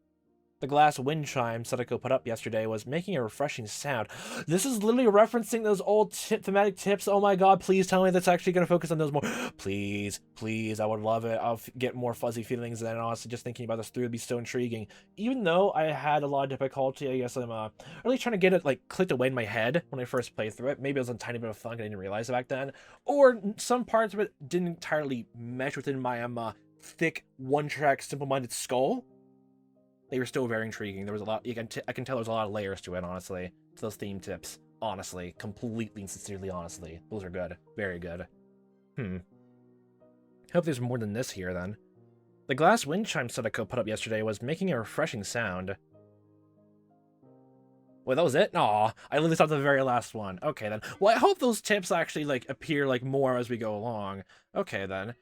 The glass wind chime Sadako put up yesterday was making a refreshing sound. This is literally referencing those old thematic tips. Oh my god, please tell me that's actually going to focus on those more. Please, please, I would love it. I'll get more fuzzy feelings, and honestly, just thinking about this through would be so intriguing. Even though I had a lot of difficulty, I guess I'm really trying to get it like clicked away in my head when I first played through it. Maybe it was a tiny bit of fun, I didn't realize it back then. Or some parts of it didn't entirely mesh within my thick, one-track, simple-minded skull. They were still very intriguing. There was a lot. I can tell there was a lot of layers to it, honestly. To those theme tips, honestly, completely and sincerely, honestly, those are good, very good. Hope there's more than this here then. The glass wind chime Sadako put up yesterday was making a refreshing sound. Wait, that was it? Aw, I literally thought the very last one. Okay then. Well, I hope those tips actually like appear like more as we go along. Okay then.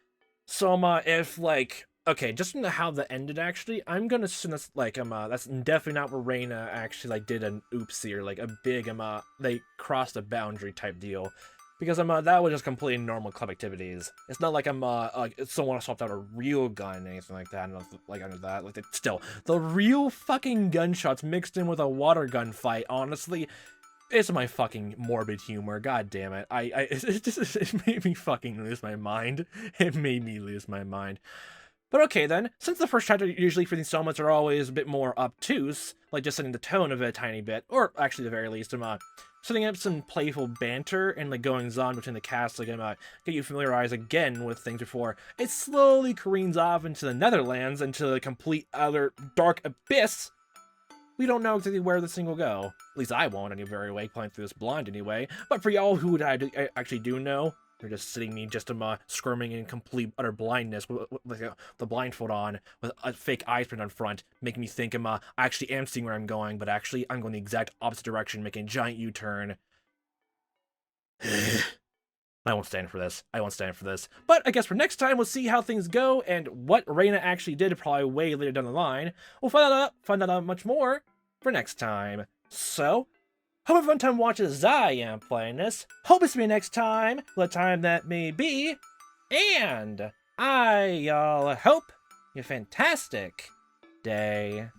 So if like. Okay, just from how that ended, actually, I'm gonna assume that's, like, that's definitely not where Reina actually, like, did an oopsie, or, like, a big, they crossed a boundary type deal. Because, that was just completely normal club activities. It's not like someone swapped out a real gun or anything like that, like, under that. Like, still, the real fucking gunshots mixed in with a water gun fight, honestly, It's my fucking morbid humor. God damn it. It made me fucking lose my mind. It made me lose my mind. But okay then, since the first chapter usually for these installments are always a bit more obtuse, like just setting the tone of it a tiny bit, or actually the very least, setting up some playful banter and like goings on between the cast, like get you familiarized again with things before it slowly careens off into the Netherlands, into the complete other dark abyss. We don't know exactly where this thing will go. At least I won't any very way, playing through this blind anyway. But for y'all who I actually do know, you're just sitting me just squirming in complete utter blindness with the blindfold on, with a fake eyes print on front, making me think I actually am seeing where I'm going, but actually I'm going the exact opposite direction, making a giant U-turn. I won't stand for this. I won't stand for this. But I guess for next time, we'll see how things go and what Reina actually did probably way later down the line. We'll find out much more for next time. So, hope you have a fun time watching as I am playing this. Hope to see you next time, what time that may be. And I hope you a fantastic day.